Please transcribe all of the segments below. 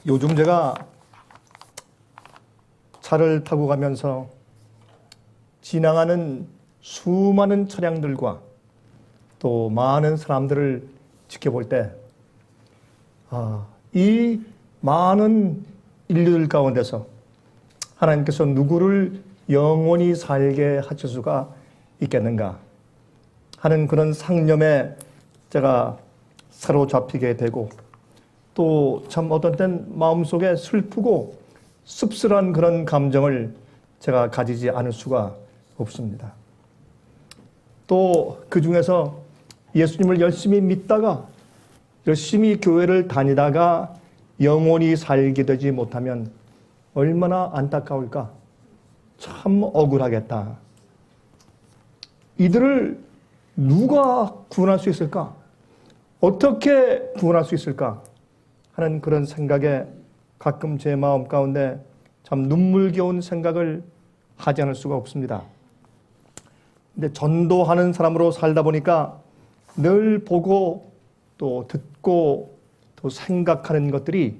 요즘 제가 차를 타고 가면서 지나가는 수많은 차량들과 또 많은 사람들을 지켜볼 때, 이 많은 인류들 가운데서 하나님께서 누구를 영원히 살게 하실 수가 있겠는가 하는 그런 상념에 제가 사로잡히게 되고, 또 참 어떤 땐 마음속에 슬프고 씁쓸한 그런 감정을 제가 가지지 않을 수가 없습니다. 또 그 중에서 예수님을 열심히 믿다가 열심히 교회를 다니다가 영원히 살게 되지 못하면 얼마나 안타까울까? 참 억울하겠다. 이들을 누가 구원할 수 있을까? 어떻게 구원할 수 있을까? 하는 그런 생각에 가끔 제 마음 가운데 참 눈물겨운 생각을 하지 않을 수가 없습니다. 근데 전도하는 사람으로 살다 보니까 늘 보고 또 듣고 또 생각하는 것들이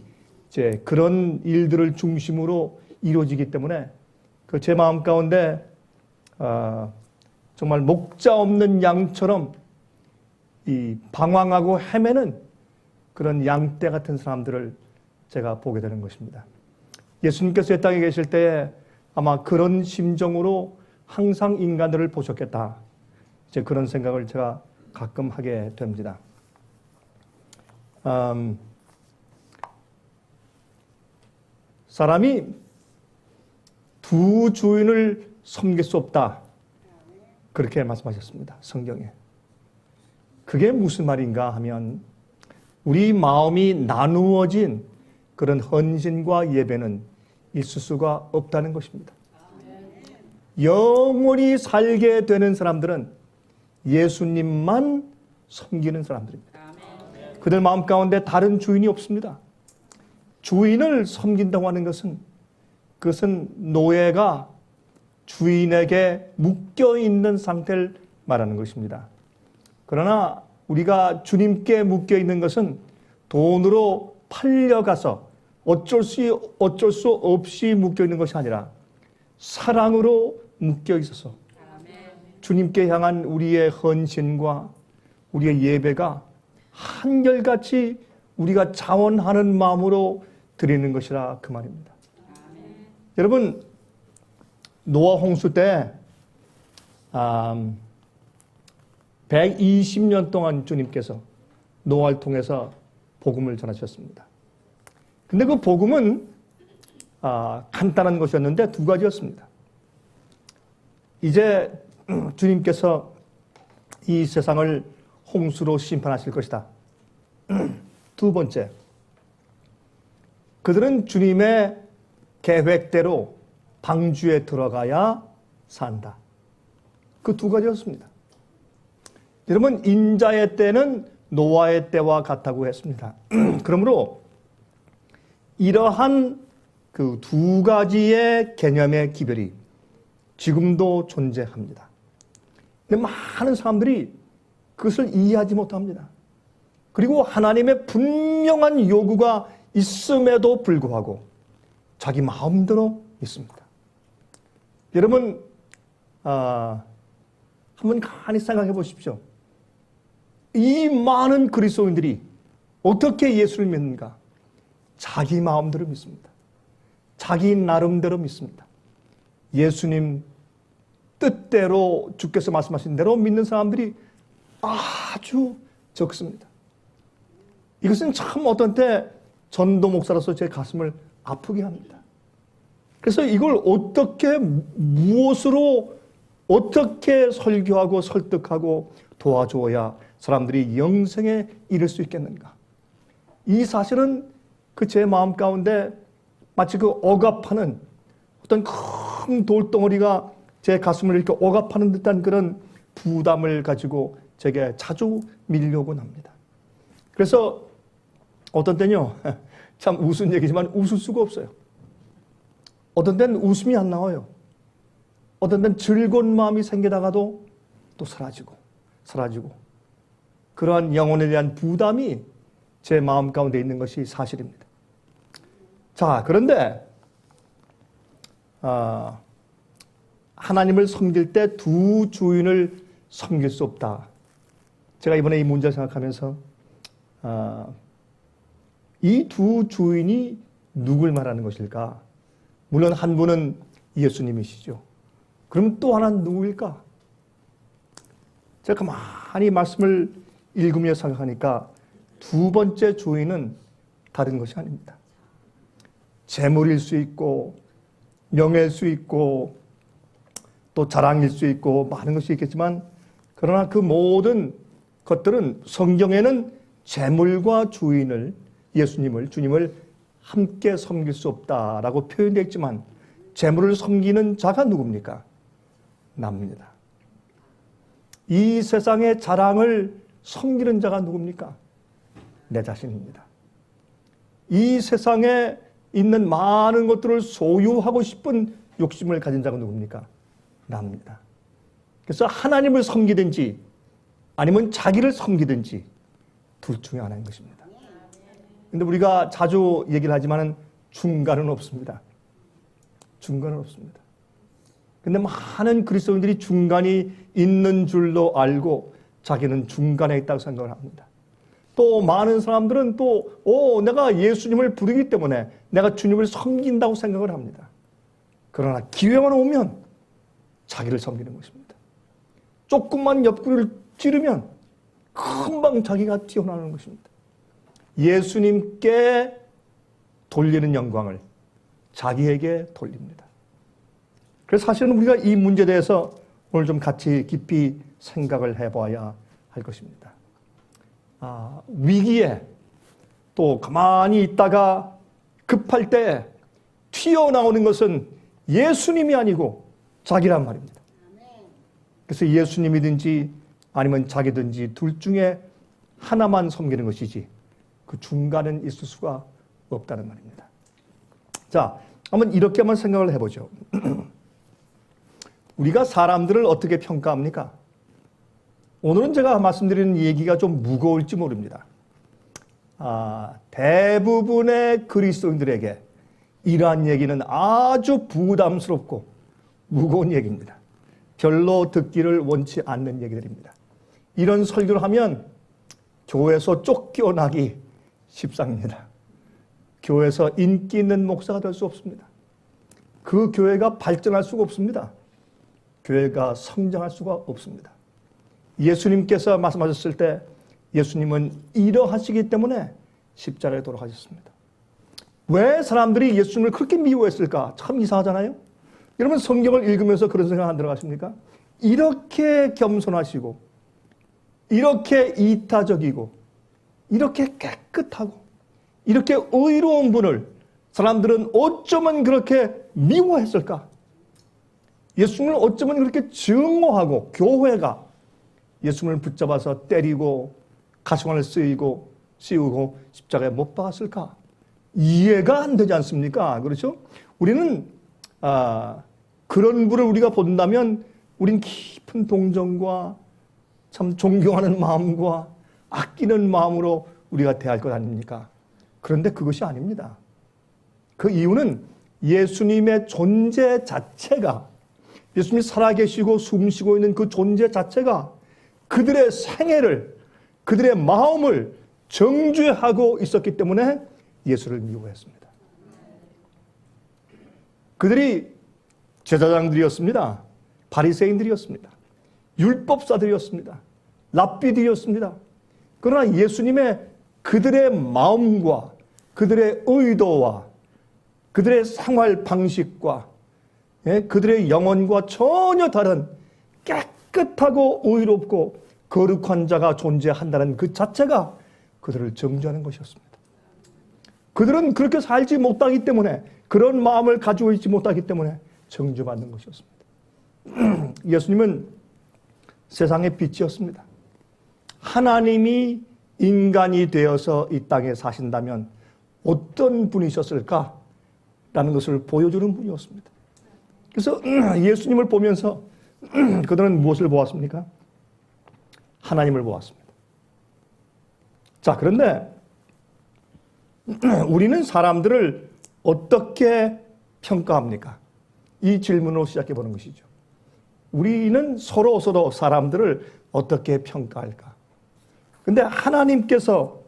이제 그런 일들을 중심으로 이루어지기 때문에 그 제 마음 가운데 정말 목자 없는 양처럼 이 방황하고 헤매는 그런 양떼 같은 사람들을 제가 보게 되는 것입니다. 예수님께서 이 땅에 계실 때에 아마 그런 심정으로 항상 인간들을 보셨겠다. 이제 그런 생각을 제가 가끔 하게 됩니다. 사람이 두 주인을 섬길 수 없다. 그렇게 말씀하셨습니다. 성경에. 그게 무슨 말인가 하면 우리 마음이 나누어진 그런 헌신과 예배는 있을 수가 없다는 것입니다. 영원히 살게 되는 사람들은 예수님만 섬기는 사람들입니다. 그들 마음 가운데 다른 주인이 없습니다. 주인을 섬긴다고 하는 것은 그것은 노예가 주인에게 묶여있는 상태를 말하는 것입니다. 그러나 우리가 주님께 묶여있는 것은 돈으로 팔려가서 어쩔 수 없이 묶여있는 것이 아니라 사랑으로 묶여있어서 주님께 향한 우리의 헌신과 우리의 예배가 한결같이 우리가 자원하는 마음으로 드리는 것이라 그 말입니다. 여러분, 노아 홍수 때 120년 동안 주님께서 노아를 통해서 복음을 전하셨습니다. 근데 그 복음은 간단한 것이었는데 두 가지였습니다. 이제 주님께서 이 세상을 홍수로 심판하실 것이다. 두 번째, 그들은 주님의 계획대로 방주에 들어가야 산다. 그 두 가지였습니다. 여러분, 인자의 때는 노아의 때와 같다고 했습니다. 그러므로 이러한 그 두 가지의 개념의 기별이 지금도 존재합니다. 근데 많은 사람들이 그것을 이해하지 못합니다. 그리고 하나님의 분명한 요구가 있음에도 불구하고 자기 마음대로 있습니다. 여러분, 한번 간단히 생각해 보십시오. 이 많은 그리스도인들이 어떻게 예수를 믿는가? 자기 마음대로 믿습니다. 자기 나름대로 믿습니다. 예수님 뜻대로 주께서 말씀하신 대로 믿는 사람들이 아주 적습니다. 이것은 참 어떤 때 전도 목사로서 제 가슴을 아프게 합니다. 그래서 이걸 어떻게 무엇으로 어떻게 설교하고 설득하고 도와줘야 사람들이 영생에 이를 수 있겠는가? 이 사실은 그 제 마음 가운데 마치 그 억압하는 어떤 큰 돌덩어리가 제 가슴을 이렇게 억압하는 듯한 그런 부담을 가지고 제게 자주 밀려오곤 합니다. 그래서 어떤 때는요, 참 우스운 얘기지만 웃을 수가 없어요. 어떤 때는 웃음이 안 나와요. 어떤 때는 즐거운 마음이 생기다가도 또 사라지고 그러한 영혼에 대한 부담이 제 마음 가운데 있는 것이 사실입니다. 자, 그런데 하나님을 섬길 때 두 주인을 섬길 수 없다. 제가 이번에 이 문제를 생각하면서 이 두 주인이 누굴 말하는 것일까? 물론 한 분은 예수님이시죠. 그럼 또 하나는 누구일까? 제가 가만히 말씀을 읽으며 생각하니까 두 번째 주인은 다른 것이 아닙니다. 재물일 수 있고 명예일 수 있고 또 자랑일 수 있고 많은 것이 있겠지만 그러나 그 모든 것들은 성경에는 재물과 주인을 주님을 함께 섬길 수 없다라고 표현되어 있지만 재물을 섬기는 자가 누굽니까? 납니다. 이 세상의 자랑을 섬기는 자가 누굽니까? 내 자신입니다. 이 세상에 있는 많은 것들을 소유하고 싶은 욕심을 가진 자가 누굽니까? 납니다. 그래서 하나님을 섬기든지 아니면 자기를 섬기든지 둘 중에 하나인 것입니다. 근데 우리가 자주 얘기를 하지만 중간은 없습니다. 중간은 없습니다. 근데 많은 그리스도인들이 중간이 있는 줄로 알고 자기는 중간에 있다고 생각을 합니다. 또 많은 사람들은 내가 예수님을 부르기 때문에 내가 주님을 섬긴다고 생각을 합니다. 그러나 기회만 오면 자기를 섬기는 것입니다. 조금만 옆구리를 찌르면 금방 자기가 튀어나오는 것입니다. 예수님께 돌리는 영광을 자기에게 돌립니다. 그래서 사실은 우리가 이 문제에 대해서 오늘 좀 같이 깊이 생각을 해봐야 할 것입니다. 위기에 또 가만히 있다가 급할 때 튀어나오는 것은 예수님이 아니고 자기란 말입니다. 그래서 예수님이든지 아니면 자기든지 둘 중에 하나만 섬기는 것이지 그 중간은 있을 수가 없다는 말입니다. 자, 한번 이렇게만 생각을 해보죠. 우리가 사람들을 어떻게 평가합니까? 오늘은 제가 말씀드리는 얘기가 좀 무거울지 모릅니다. 대부분의 그리스도인들에게 이러한 얘기는 아주 부담스럽고 무거운 얘기입니다. 별로 듣기를 원치 않는 얘기들입니다. 이런 설교를 하면 교회에서 쫓겨나기 십상입니다. 교회에서 인기 있는 목사가 될 수 없습니다. 그 교회가 발전할 수가 없습니다. 교회가 성장할 수가 없습니다. 예수님께서 말씀하셨을 때 예수님은 이러하시기 때문에 십자가에 돌아가셨습니다. 왜 사람들이 예수님을 그렇게 미워했을까? 참 이상하잖아요. 여러분 성경을 읽으면서 그런 생각 안 들어가십니까? 이렇게 겸손하시고 이렇게 이타적이고 이렇게 깨끗하고 이렇게 의로운 분을 사람들은 어쩌면 그렇게 미워했을까? 예수님을 어쩌면 그렇게 증오하고 교회가 예수님을 붙잡아서 때리고 가시관을 씌우고 십자가에 못 박았을까? 이해가 안 되지 않습니까? 그렇죠? 우리는 그런 분을 우리가 본다면 우린 깊은 동정과 참 존경하는 마음과 아끼는 마음으로 우리가 대할 것 아닙니까? 그런데 그것이 아닙니다. 그 이유는 예수님의 존재 자체가 예수님이 살아계시고 숨쉬고 있는 그 존재 자체가 그들의 생애를 그들의 마음을 정죄하고 있었기 때문에 예수를 미워했습니다. 그들이 제사장들이었습니다. 바리새인들이었습니다. 율법사들이었습니다. 랍비들이었습니다. 그러나 예수님의 그들의 마음과 그들의 의도와 그들의 생활 방식과 그들의 영혼과 전혀 다른 깨끗하고 의롭고 거룩한 자가 존재한다는 그 자체가 그들을 정죄하는 것이었습니다. 그들은 그렇게 살지 못하기 때문에 그런 마음을 가지고 있지 못하기 때문에 정죄받는 것이었습니다. 예수님은 세상의 빛이었습니다. 하나님이 인간이 되어서 이 땅에 사신다면 어떤 분이셨을까라는 것을 보여주는 분이었습니다. 그래서 예수님을 보면서 그들은 무엇을 보았습니까? 하나님을 보았습니다. 자, 그런데 우리는 사람들을 어떻게 평가합니까? 이 질문으로 시작해 보는 것이죠. 우리는 서로 사람들을 어떻게 평가할까? 근데 하나님께서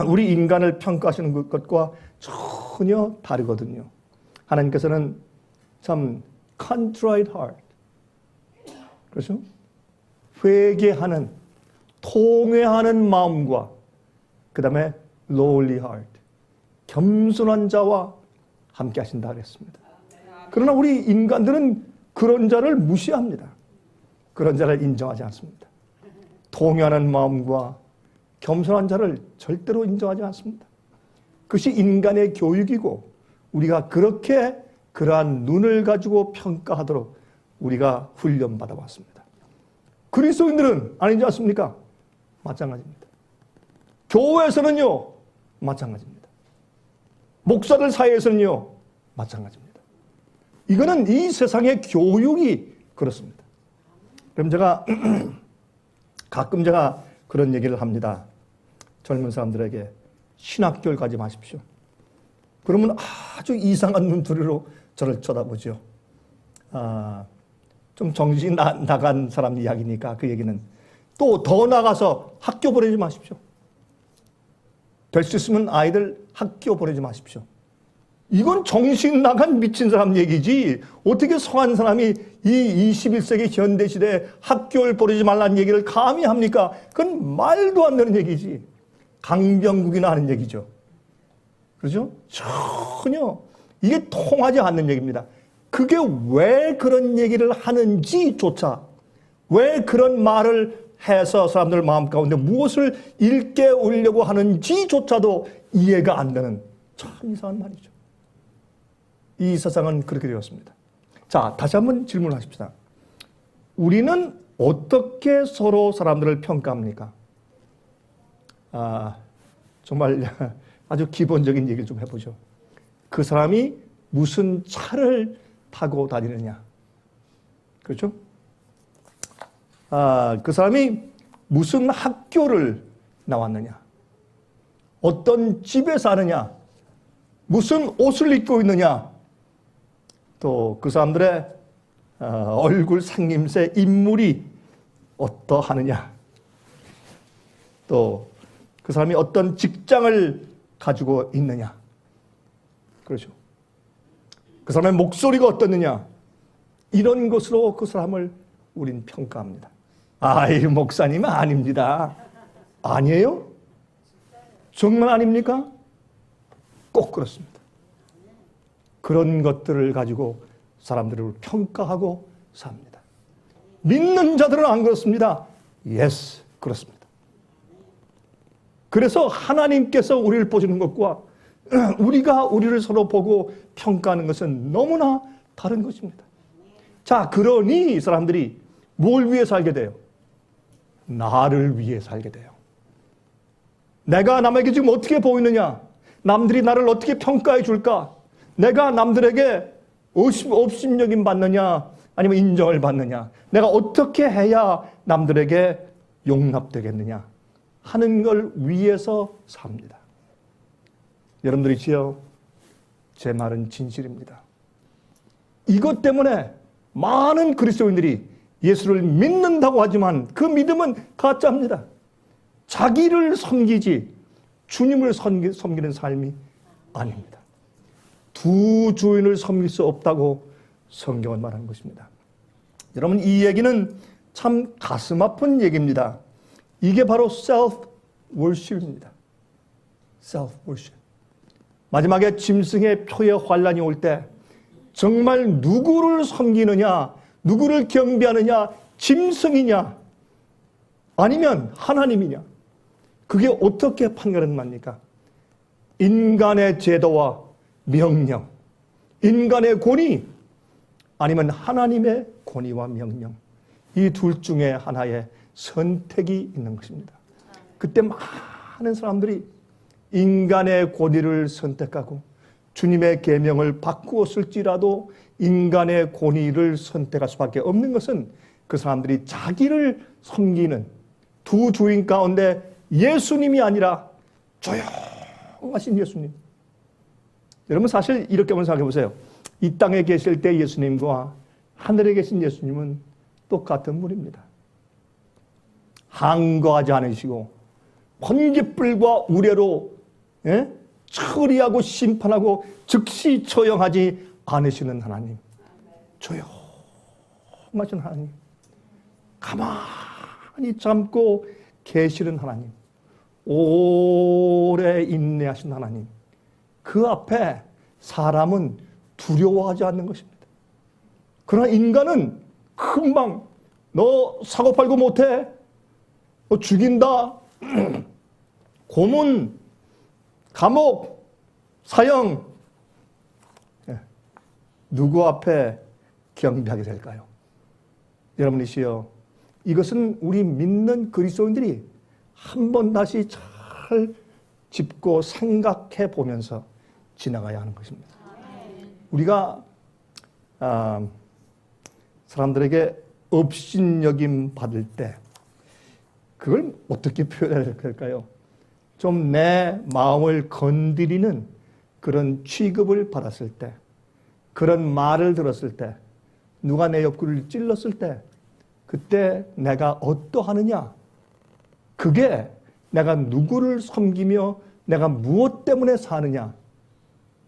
우리 인간을 평가하시는 것과 전혀 다르거든요. 하나님께서는 참 contrite heart, 그렇죠? 회개하는, 통회하는 마음과 그 다음에 lowly heart, 겸손한 자와 함께 하신다 그랬습니다. 그러나 우리 인간들은 그런 자를 무시합니다. 그런 자를 인정하지 않습니다. 통회하는 마음과 겸손한 자를 절대로 인정하지 않습니다. 그것이 인간의 교육이고 우리가 그렇게 그러한 눈을 가지고 평가하도록 우리가 훈련받아 왔습니다. 그리스도인들은 아니지 않습니까? 마찬가지입니다. 교회에서는요, 마찬가지입니다. 목사들 사이에서는요, 마찬가지입니다. 이거는 이 세상의 교육이 그렇습니다. 그럼 가끔 제가 그런 얘기를 합니다. 젊은 사람들에게 신학교를 가지 마십시오. 그러면 아주 이상한 눈초리로 저를 쳐다보죠. 좀 정신이 나간 사람 이야기니까 그 얘기는 또 더 나가서 학교 보내지 마십시오. 될 수 있으면 아이들 학교 보내지 마십시오. 이건 정신 나간 미친 사람 얘기지 어떻게 성한 사람이 이 21세기 현대시대에 학교를 보내지 말라는 얘기를 감히 합니까? 그건 말도 안 되는 얘기지. 강병국이나 하는 얘기죠. 그렇죠? 전혀 이게 통하지 않는 얘기입니다. 그게 왜 그런 얘기를 하는지조차, 왜 그런 말을 해서 사람들 마음 가운데 무엇을 일깨우려고 하는지조차도 이해가 안 되는 참 이상한 말이죠. 이 세상은 그렇게 되었습니다. 자, 다시 한번 질문하십시다. 우리는 어떻게 서로 사람들을 평가합니까? 정말 아주 기본적인 얘기를 좀 해보죠. 그 사람이 무슨 차를 타고 다니느냐. 그렇죠? 그 사람이 무슨 학교를 나왔느냐. 어떤 집에 사느냐. 무슨 옷을 입고 있느냐. 또 그 사람들의 얼굴 생김새, 인물이 어떠하느냐. 또 그 사람이 어떤 직장을 가지고 있느냐. 그렇죠. 그 사람의 목소리가 어떻느냐. 이런 것으로 그 사람을 우린 평가합니다. 이 목사님은 아닙니다. 아니에요? 정말 아닙니까? 꼭 그렇습니다. 그런 것들을 가지고 사람들을 평가하고 삽니다. 믿는 자들은 안 그렇습니다. Yes, 그렇습니다. 그래서 하나님께서 우리를 보시는 것과 우리가 우리를 서로 보고 평가하는 것은 너무나 다른 것입니다. 자, 그러니 이 사람들이 뭘 위해 살게 돼요? 나를 위해 살게 돼요. 내가 남에게 지금 어떻게 보이느냐? 남들이 나를 어떻게 평가해 줄까? 내가 남들에게 업신여김 받느냐? 아니면 인정을 받느냐? 내가 어떻게 해야 남들에게 용납되겠느냐? 하는 걸 위해서 삽니다. 여러분들이지요? 제 말은 진실입니다. 이것 때문에 많은 그리스도인들이 예수를 믿는다고 하지만 그 믿음은 가짜입니다. 자기를 섬기지 주님을 섬기는 삶이 아닙니다. 두 주인을 섬길 수 없다고 성경은 말하는 것입니다. 여러분, 이 얘기는 참 가슴 아픈 얘기입니다. 이게 바로 self-worship입니다. self-worship. 마지막에 짐승의 표의 환란이 올 때 정말 누구를 섬기느냐, 누구를 경배하느냐, 짐승이냐, 아니면 하나님이냐. 그게 어떻게 판가름 납니까? 인간의 제도와 명령, 인간의 권위, 아니면 하나님의 권위와 명령. 이 둘 중에 하나의 선택이 있는 것입니다. 그때 많은 사람들이 인간의 권위를 선택하고 주님의 계명을 바꾸었을지라도 인간의 권위를 선택할 수밖에 없는 것은 그 사람들이 자기를 섬기는 두 주인 가운데 예수님이 아니라 조용하신 예수님, 여러분 사실 이렇게 한번 생각해 보세요. 이 땅에 계실 때 예수님과 하늘에 계신 예수님은 똑같은 분입니다. 항거하지 않으시고 번개불과 우레로 처리하고 심판하고 즉시 처형하지 않으시는 하나님. 조용하신 하나님. 가만히 참고 계시는 하나님. 오래 인내하신 하나님. 그 앞에 사람은 두려워하지 않는 것입니다. 그러나 인간은 금방 너 사고팔고 못해? 너 죽인다? 고문, 감옥, 사형. 누구 앞에 경배하게 될까요? 여러분이시여, 이것은 우리 믿는 그리스도인들이 한 번 다시 잘 짚고 생각해 보면서 지나가야 하는 것입니다. 우리가 사람들에게 업신여김 받을 때 그걸 어떻게 표현해야 될까요? 좀 내 마음을 건드리는 그런 취급을 받았을 때, 그런 말을 들었을 때, 누가 내 옆구리를 찔렀을 때, 그때 내가 어떠하느냐? 그게 내가 누구를 섬기며 내가 무엇 때문에 사느냐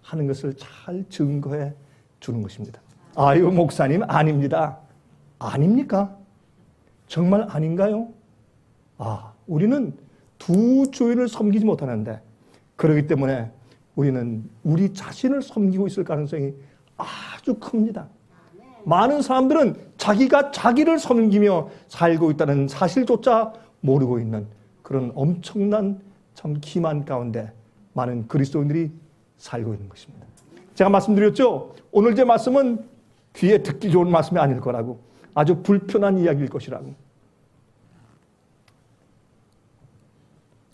하는 것을 잘 증거해 주는 것입니다. 아유, 목사님, 아닙니다. 아닙니까? 정말 아닌가요? 우리는 두 주인을 섬기지 못하는데, 그렇기 때문에 우리는 우리 자신을 섬기고 있을 가능성이 아주 큽니다. 많은 사람들은 자기가 자기를 섬기며 살고 있다는 사실조차 모르고 있는 그런 엄청난 참 기만 가운데 많은 그리스도인들이 살고 있는 것입니다. 제가 말씀드렸죠? 오늘 제 말씀은 귀에 듣기 좋은 말씀이 아닐 거라고, 아주 불편한 이야기일 것이라고.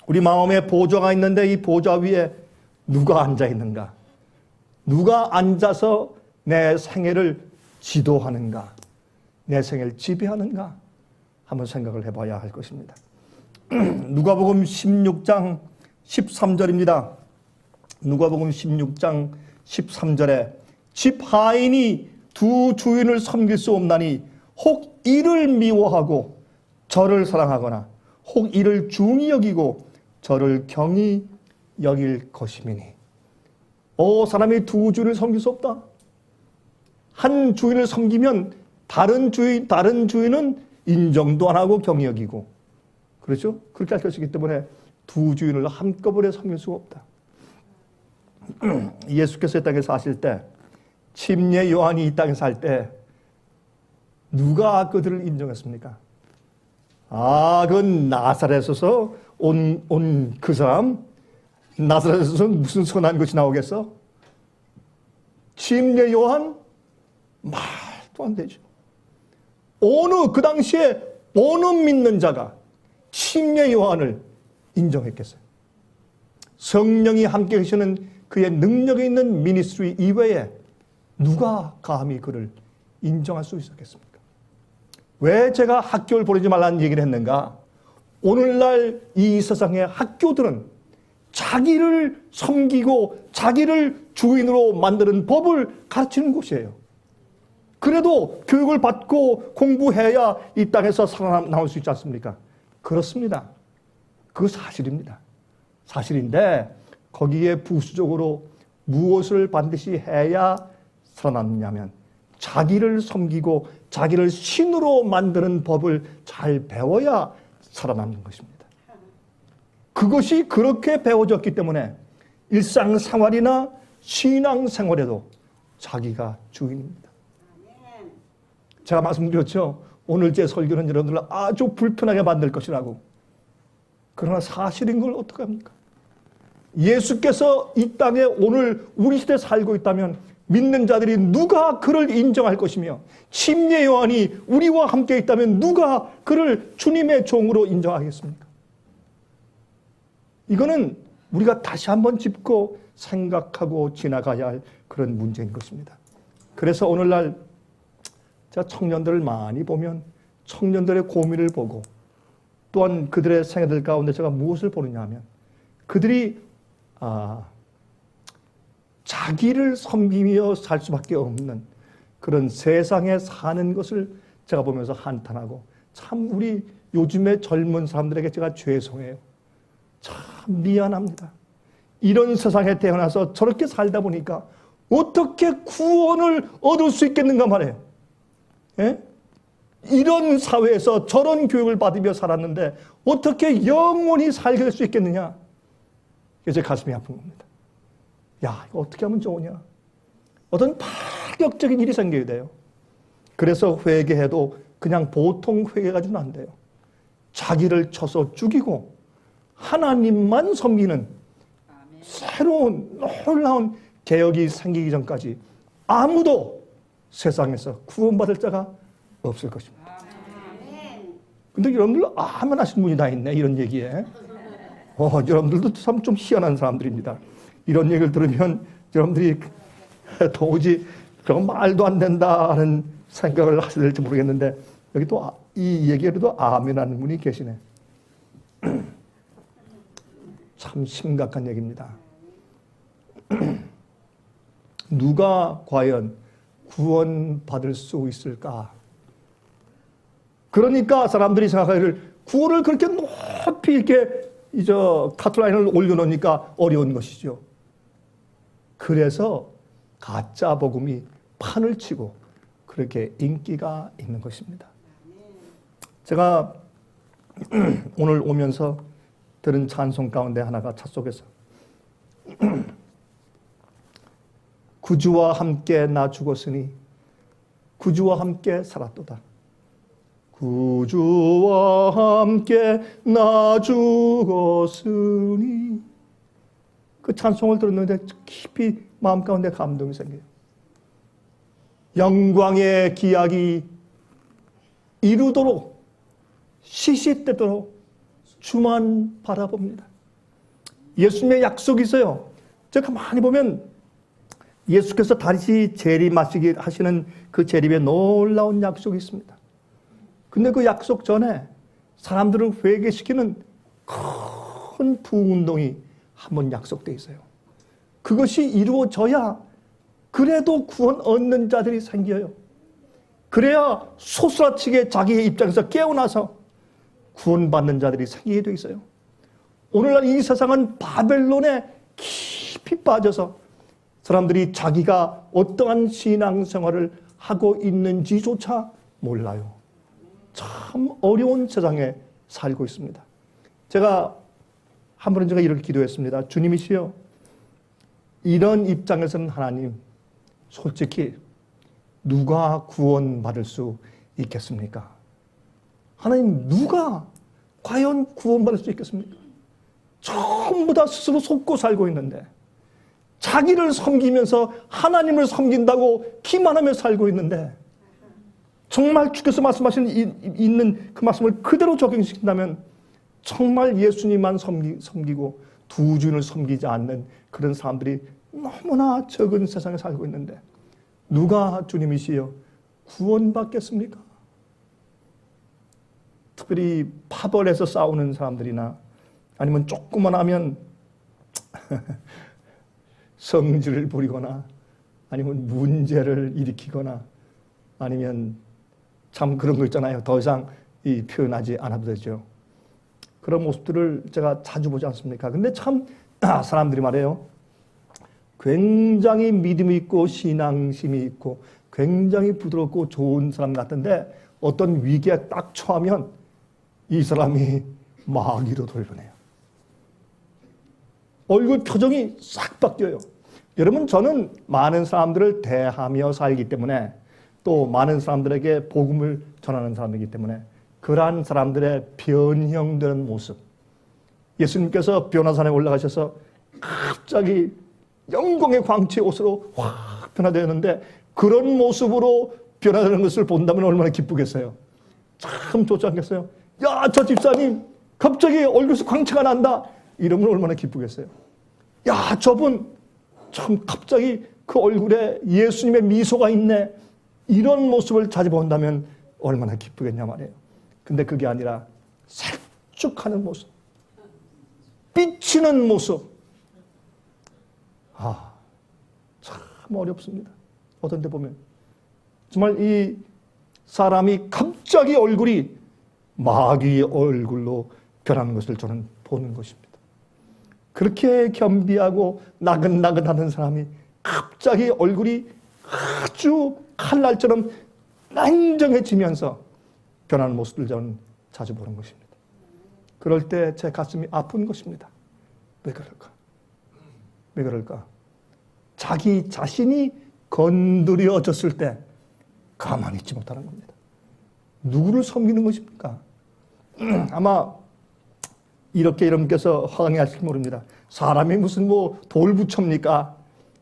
우리 마음에 보좌가 있는데 이 보좌 위에 누가 앉아 있는가? 누가 앉아서 내 생애를 지도하는가? 내 생애를 지배하는가? 한번 생각을 해봐야 할 것입니다. 누가복음 16장 13절입니다. 누가복음 16장 13절에 집 하인이 두 주인을 섬길 수 없나니 혹 이를 미워하고 저를 사랑하거나 혹 이를 중히 여기고 저를 경히 여길 것이미니. 사람이 두 주인을 섬길 수 없다. 한 주인을 섬기면 다른 주인은 인정도 안 하고 경히 여기고, 그렇죠? 그렇게 할 것이기 때문에 두 주인을 한꺼번에 섬길 수가 없다. 예수께서 이 땅에 사실 때, 침례 요한이 이 땅에 살 때 누가 그들을 인정했습니까? 그 나사렛에서 온 그 사람, 나사렛에서 무슨 선한 것이 나오겠어? 침례 요한? 말도 안 되죠. 그 당시에 어느 믿는 자가 침례 요한을 인정했겠어요? 성령이 함께 계시는 그의 능력이 있는 미니스트리 이외에 누가 감히 그를 인정할 수 있었겠습니까? 왜 제가 학교를 보내지 말라는 얘기를 했는가? 오늘날 이 세상의 학교들은 자기를 섬기고 자기를 주인으로 만드는 법을 가르치는 곳이에요. 그래도 교육을 받고 공부해야 이 땅에서 살아남을 수 있지 않습니까? 그렇습니다. 그거 사실입니다. 사실인데 거기에 부수적으로 무엇을 반드시 해야 살아남느냐면 자기를 섬기고 자기를 신으로 만드는 법을 잘 배워야 살아남는 것입니다. 그것이 그렇게 배워졌기 때문에 일상생활이나 신앙생활에도 자기가 주인입니다. 제가 말씀드렸죠. 오늘 제 설교는 여러분들 아주 불편하게 만들 것이라고. 그러나 사실인 걸 어떡합니까? 예수께서 이 땅에 오늘 우리 시대에 살고 있다면 믿는 자들이 누가 그를 인정할 것이며, 침례 요한이 우리와 함께 있다면 누가 그를 주님의 종으로 인정하겠습니까? 이거는 우리가 다시 한번 짚고 생각하고 지나가야 할 그런 문제인 것입니다. 그래서 오늘날 제가 청년들을 많이 보면 청년들의 고민을 보고, 또한 그들의 생애들 가운데 제가 무엇을 보느냐 하면 그들이 자기를 섬기며 살 수밖에 없는 그런 세상에 사는 것을 제가 보면서 한탄하고, 참 우리 요즘의 젊은 사람들에게 제가 죄송해요. 참 미안합니다. 이런 세상에 태어나서 저렇게 살다 보니까 어떻게 구원을 얻을 수 있겠는가 말이에요. 예? 이런 사회에서 저런 교육을 받으며 살았는데 어떻게 영원히 살게 될 수 있겠느냐. 이게 제 가슴이 아픈 겁니다. 야, 이거 어떻게 하면 좋으냐. 어떤 파격적인 일이 생겨야 돼요. 그래서 회개해도 그냥 보통 회개 가지고는 안 돼요. 자기를 쳐서 죽이고 하나님만 섬기는 새로운 놀라운 개혁이 생기기 전까지 아무도 세상에서 구원받을 자가 없을 것입니다. 근데 여러분들 아멘 하시는 분이 다 있네, 이런 얘기에. 여러분들도 참 좀 희한한 사람들입니다. 이런 얘기를 들으면 여러분들이 도무지 저건 말도 안 된다는 생각을 하셔야 될지 모르겠는데, 여기 또 이 얘기에도 아멘 하는 분이 계시네. 참 심각한 얘기입니다. 누가 과연 구원받을 수 있을까? 그러니까 사람들이 생각하기를 구원을 그렇게 높이 이렇게 카트라인을 올려놓으니까 어려운 것이죠. 그래서 가짜 복음이 판을 치고 그렇게 인기가 있는 것입니다. 제가 오늘 오면서 들은 찬송 가운데 하나가 차 속에서 구주와 함께 나 죽었으니 구주와 함께 살았도다. 구주와 함께 나 죽었으니. 그 찬송을 들었는데 깊이 마음 가운데 감동이 생겨요. 영광의 기약이 이루도록 시시때도록 주만 바라봅니다. 예수님의 약속이 있어요. 제가 많이 보면 예수께서 다시 재림하시기 하시는 그 재림에 놀라운 약속이 있습니다. 근데 그 약속 전에 사람들을 회개시키는 큰 부흥운동이 한번 약속되어 있어요. 그것이 이루어져야 그래도 구원 얻는 자들이 생겨요. 그래야 소스라치게 자기의 입장에서 깨어나서 구원받는 자들이 생기게 되어 있어요. 오늘날 이 세상은 바벨론에 깊이 빠져서 사람들이 자기가 어떠한 신앙생활을 하고 있는지조차 몰라요. 참 어려운 세상에 살고 있습니다. 제가 한 번은 제가 이렇게 기도했습니다. 주님이시여, 이런 입장에서는 하나님, 솔직히 누가 구원받을 수 있겠습니까? 하나님, 누가 과연 구원받을 수 있겠습니까? 전부 다 스스로 속고 살고 있는데, 자기를 섬기면서 하나님을 섬긴다고 기만하며 살고 있는데, 정말 주께서 말씀하신 있는 그 말씀을 그대로 적용시킨다면 정말 예수님만 섬기고 두 주인을 섬기지 않는 그런 사람들이 너무나 적은 세상에 살고 있는데, 누가 주님이시여 구원받겠습니까? 특별히 파벌에서 싸우는 사람들이나 아니면 조금만 하면 성질을 부리거나 아니면 문제를 일으키거나 아니면 참 그런 거 있잖아요. 더 이상 표현하지 않아도 되죠. 그런 모습들을 제가 자주 보지 않습니까? 근데 참 사람들이 말해요. 굉장히 믿음이 있고 신앙심이 있고 굉장히 부드럽고 좋은 사람 같은데 어떤 위기에 딱 처하면 이 사람이 마귀로 돌변해요. 얼굴 표정이 싹 바뀌어요. 여러분, 저는 많은 사람들을 대하며 살기 때문에 또 많은 사람들에게 복음을 전하는 사람이기 때문에 그러한 사람들의 변형되는 모습, 예수님께서 변화산에 올라가셔서 갑자기 영광의 광채의 옷으로 확 변화되었는데 그런 모습으로 변화되는 것을 본다면 얼마나 기쁘겠어요. 참 좋지 않겠어요? 야, 저 집사님 갑자기 얼굴에서 광채가 난다 이러면 얼마나 기쁘겠어요. 야, 저분 참 갑자기 그 얼굴에 예수님의 미소가 있네 이런 모습을 자주 본다면 얼마나 기쁘겠냐 말이에요. 근데 그게 아니라 살쭉하는 모습, 삐치는 모습. 참 어렵습니다. 어떤 데 보면 정말 이 사람이 갑자기 얼굴이 마귀의 얼굴로 변하는 것을 저는 보는 것입니다. 그렇게 겸비하고 나긋나긋하는 사람이 갑자기 얼굴이 아주 칼날처럼 냉정해지면서 변하는 모습을 저는 자주 보는 것입니다. 그럴 때 제 가슴이 아픈 것입니다. 왜 그럴까? 왜 그럴까? 자기 자신이 건드려졌을 때 가만히 있지 못하는 겁니다. 누구를 섬기는 것입니까? 아마 이렇게 여러분께서 화강해하실지 모릅니다. 사람이 무슨 뭐 돌부처입니까?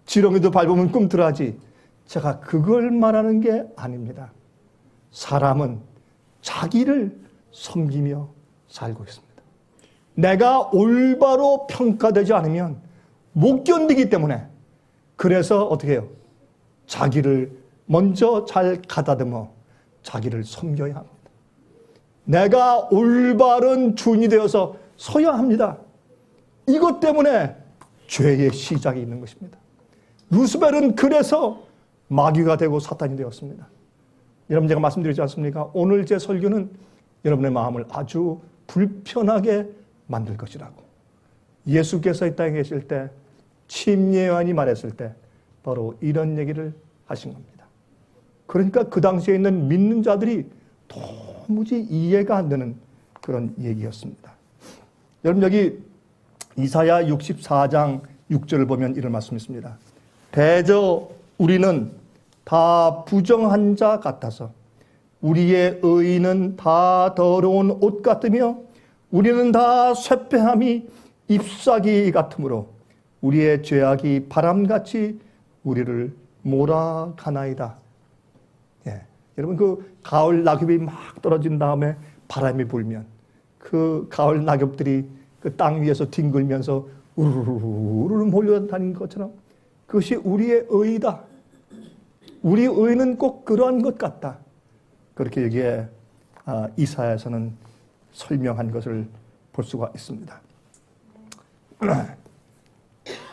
지렁이도 밟으면 꿈틀하지. 제가 그걸 말하는 게 아닙니다. 사람은 자기를 섬기며 살고 있습니다. 내가 올바로 평가되지 않으면 못 견디기 때문에 그래서 어떻게 해요? 자기를 먼저 잘 가다듬어 자기를 섬겨야 합니다. 내가 올바른 주인이 되어서 서야 합니다. 이것 때문에 죄의 시작이 있는 것입니다. 루스벨은 그래서 마귀가 되고 사탄이 되었습니다. 여러분 제가 말씀드리지 않습니까? 오늘 제 설교는 여러분의 마음을 아주 불편하게 만들 것이라고. 예수께서 이 땅에 계실 때 침례요한이 말했을 때 바로 이런 얘기를 하신 겁니다. 그러니까 그 당시에 있는 믿는 자들이 도무지 이해가 안 되는 그런 얘기였습니다. 여러분 여기 이사야 64장 6절을 보면 이런 말씀이 있습니다. 대저 우리는 다 부정한 자 같아서 우리의 의는 다 더러운 옷 같으며 우리는 다 쇠폐함이 잎사귀 같으므로 우리의 죄악이 바람같이 우리를 몰아가나이다. 예. 여러분 그 가을 낙엽이 막 떨어진 다음에 바람이 불면 그 가을 낙엽들이 그 땅 위에서 뒹굴면서 우르르르 몰려다니는 것처럼 그것이 우리의 의다. 우리 의는 꼭 그러한 것 같다. 그렇게 여기에 이사야에서는 설명한 것을 볼 수가 있습니다.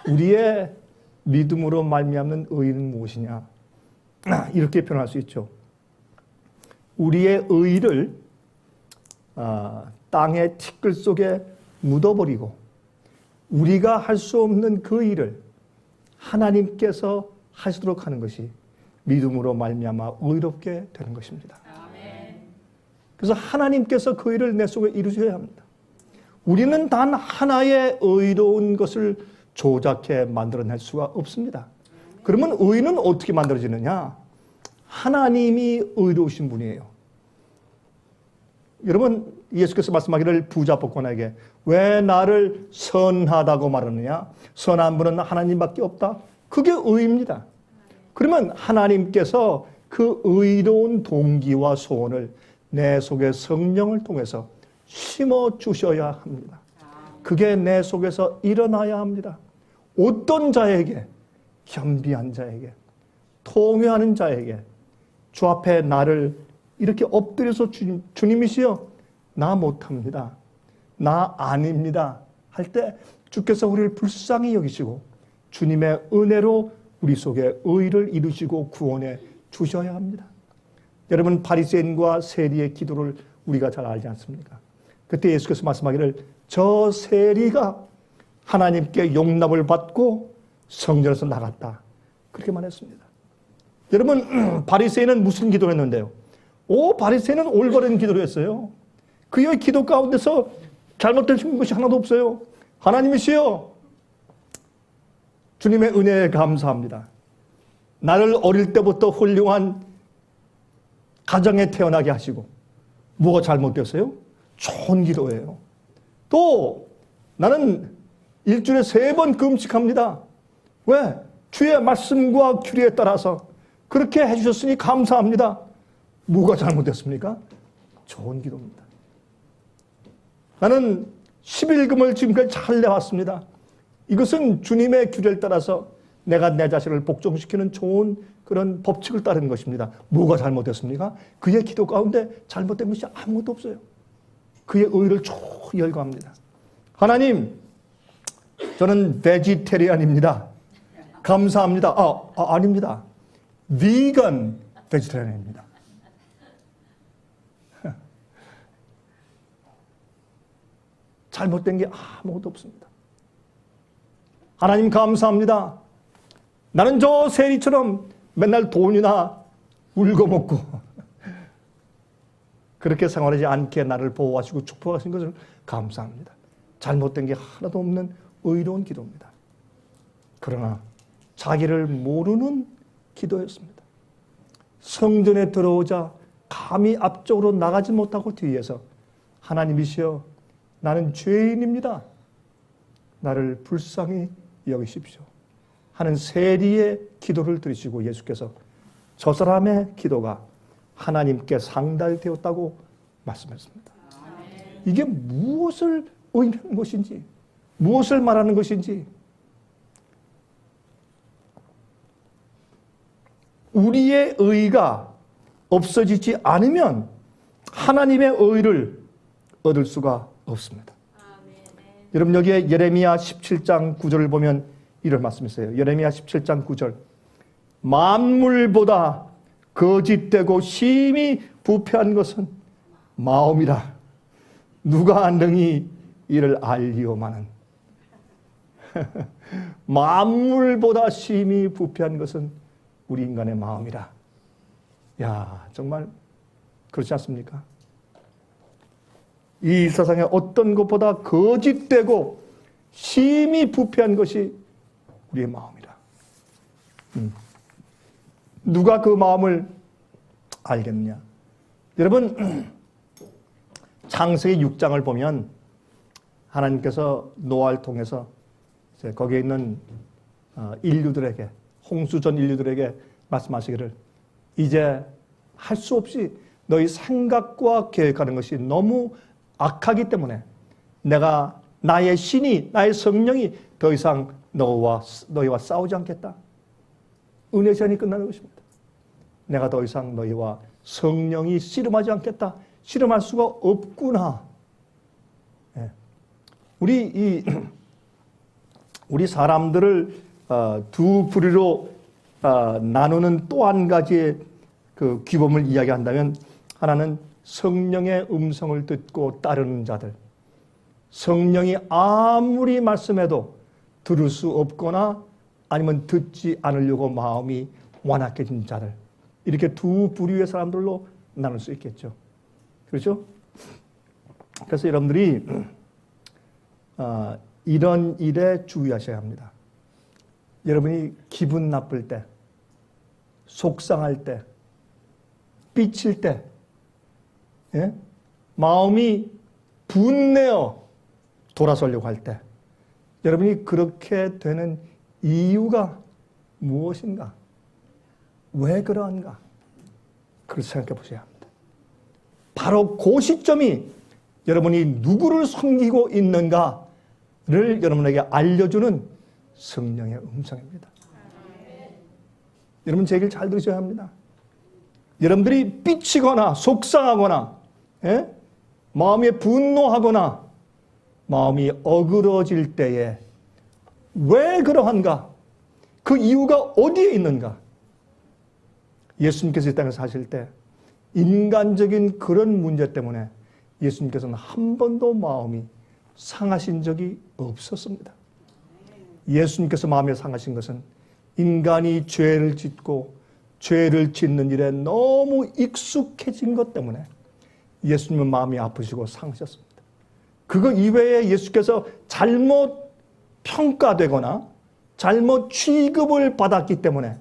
우리의 믿음으로 말미암는 의는 무엇이냐? 이렇게 표현할 수 있죠. 우리의 의를 땅의 티끌 속에 묻어버리고 우리가 할 수 없는 그 일을 하나님께서 하시도록 하는 것이 믿음으로 말미암아 의롭게 되는 것입니다. 그래서 하나님께서 그 일을 내 속에 이루셔야 합니다. 우리는 단 하나의 의로운 것을 조작해 만들어낼 수가 없습니다. 그러면 의는 어떻게 만들어지느냐? 하나님이 의로우신 분이에요. 여러분 예수께서 말씀하기를 부자 복권에게 왜 나를 선하다고 말하느냐? 선한 분은 하나님밖에 없다. 그게 의입니다. 그러면 하나님께서 그 의로운 동기와 소원을 내 속에 성령을 통해서 심어 주셔야 합니다. 그게 내 속에서 일어나야 합니다. 어떤 자에게? 겸비한 자에게, 통회하는 자에게 주 앞에 나를 이렇게 엎드려서 주님이시여 나 못합니다. 나 아닙니다. 할 때 주께서 우리를 불쌍히 여기시고 주님의 은혜로 우리 속에 의를 이루시고 구원해 주셔야 합니다. 여러분 바리새인과 세리의 기도를 우리가 잘 알지 않습니까? 그때 예수께서 말씀하기를 저 세리가 하나님께 용납을 받고 성전에서 나갔다. 그렇게 말했습니다. 여러분 바리새인은 무슨 기도를 했는데요? 바리새인은 올바른 기도를 했어요. 그의 기도 가운데서 잘못된 것이 하나도 없어요. 하나님이시여 주님의 은혜에 감사합니다. 나를 어릴 때부터 훌륭한 가정에 태어나게 하시고 뭐가 잘못됐어요? 좋은 기도예요. 또 나는 일주일에 3번 금식합니다. 왜? 주의 말씀과 규례에 따라서 그렇게 해주셨으니 감사합니다. 뭐가 잘못됐습니까? 좋은 기도입니다. 나는 11금을 지금까지 잘 내왔습니다. 이것은 주님의 규례를 따라서 내가 내 자신을 복종시키는 좋은 그런 법칙을 따르는 것입니다. 뭐가 잘못됐습니까? 그의 기도 가운데 잘못된 것이 아무것도 없어요. 그의 의를 쭉 열거합니다. 하나님, 저는 베지테리안입니다. 감사합니다. 아닙니다. 비건 베지테리언입니다. 잘못된 게 아무것도 없습니다. 하나님 감사합니다. 나는 저 세리처럼 맨날 돈이나 울고 먹고 그렇게 생활하지 않게 나를 보호하시고 축복하신 것을 감사합니다. 잘못된 게 하나도 없는 의로운 기도입니다. 그러나 자기를 모르는 기도였습니다. 성전에 들어오자 감히 앞쪽으로 나가지 못하고 뒤에서 하나님이시여 나는 죄인입니다. 나를 불쌍히 여기십시오. 하는 세리의 기도를 들으시고 예수께서 저 사람의 기도가 하나님께 상달되었다고 말씀했습니다. 이게 무엇을 의미하는 것인지, 무엇을 말하는 것인지, 우리의 의가 없어지지 않으면 하나님의 의를 얻을 수가 없습니다. 여러분 여기에 예레미야 17장 9절을 보면 이런 말씀이 있어요. 예레미야 17장 9절. 만물보다 거짓되고 심히 부패한 것은 마음이라. 누가 능히 이를 알리오마는. 만물보다 심히 부패한 것은 우리 인간의 마음이라. 야, 정말 그렇지 않습니까? 이 세상에 어떤 것보다 거짓되고 심히 부패한 것이 우리의 마음이라. 누가 그 마음을 알겠느냐? 여러분, 창세기 6장을 보면 하나님께서 노아를 통해서 거기에 있는 인류들에게, 홍수전 인류들에게 말씀하시기를 이제 할 수 없이 너희 생각과 계획하는 것이 너무 악하기 때문에 내가 나의 신이, 나의 성령이 더 이상 너희와 싸우지 않겠다. 은혜 제한이 끝나는 것입니다. 내가 더 이상 너희와 성령이 씨름하지 않겠다. 씨름할 수가 없구나. 네. 우리 사람들을 두 부류로 나누는 또 한 가지의 그 규범을 이야기한다면 하나는 성령의 음성을 듣고 따르는 자들. 성령이 아무리 말씀해도 들을 수 없거나 아니면 듣지 않으려고 마음이 완악해진 자들. 이렇게 두 부류의 사람들로 나눌 수 있겠죠. 그렇죠? 그래서 여러분들이 이런 일에 주의하셔야 합니다. 여러분이 기분 나쁠 때, 속상할 때, 삐칠 때, 예? 마음이 분내어 돌아서려고 할 때, 여러분이 그렇게 되는 이유가 무엇인가? 왜 그러한가? 그걸 생각해 보셔야 합니다. 바로 그 시점이 여러분이 누구를 섬기고 있는가를 여러분에게 알려주는 성령의 음성입니다. 여러분 제 얘기를 잘 들으셔야 합니다. 여러분들이 삐치거나 속상하거나 마음이 분노하거나 마음이 어그러질 때에 왜 그러한가? 그 이유가 어디에 있는가? 예수님께서 이 땅에 사실 때 인간적인 그런 문제 때문에 예수님께서는 한 번도 마음이 상하신 적이 없었습니다. 예수님께서 마음이 상하신 것은 인간이 죄를 짓고 죄를 짓는 일에 너무 익숙해진 것 때문에 예수님은 마음이 아프시고 상하셨습니다. 그거 이외에 예수께서 잘못 평가되거나 잘못 취급을 받았기 때문에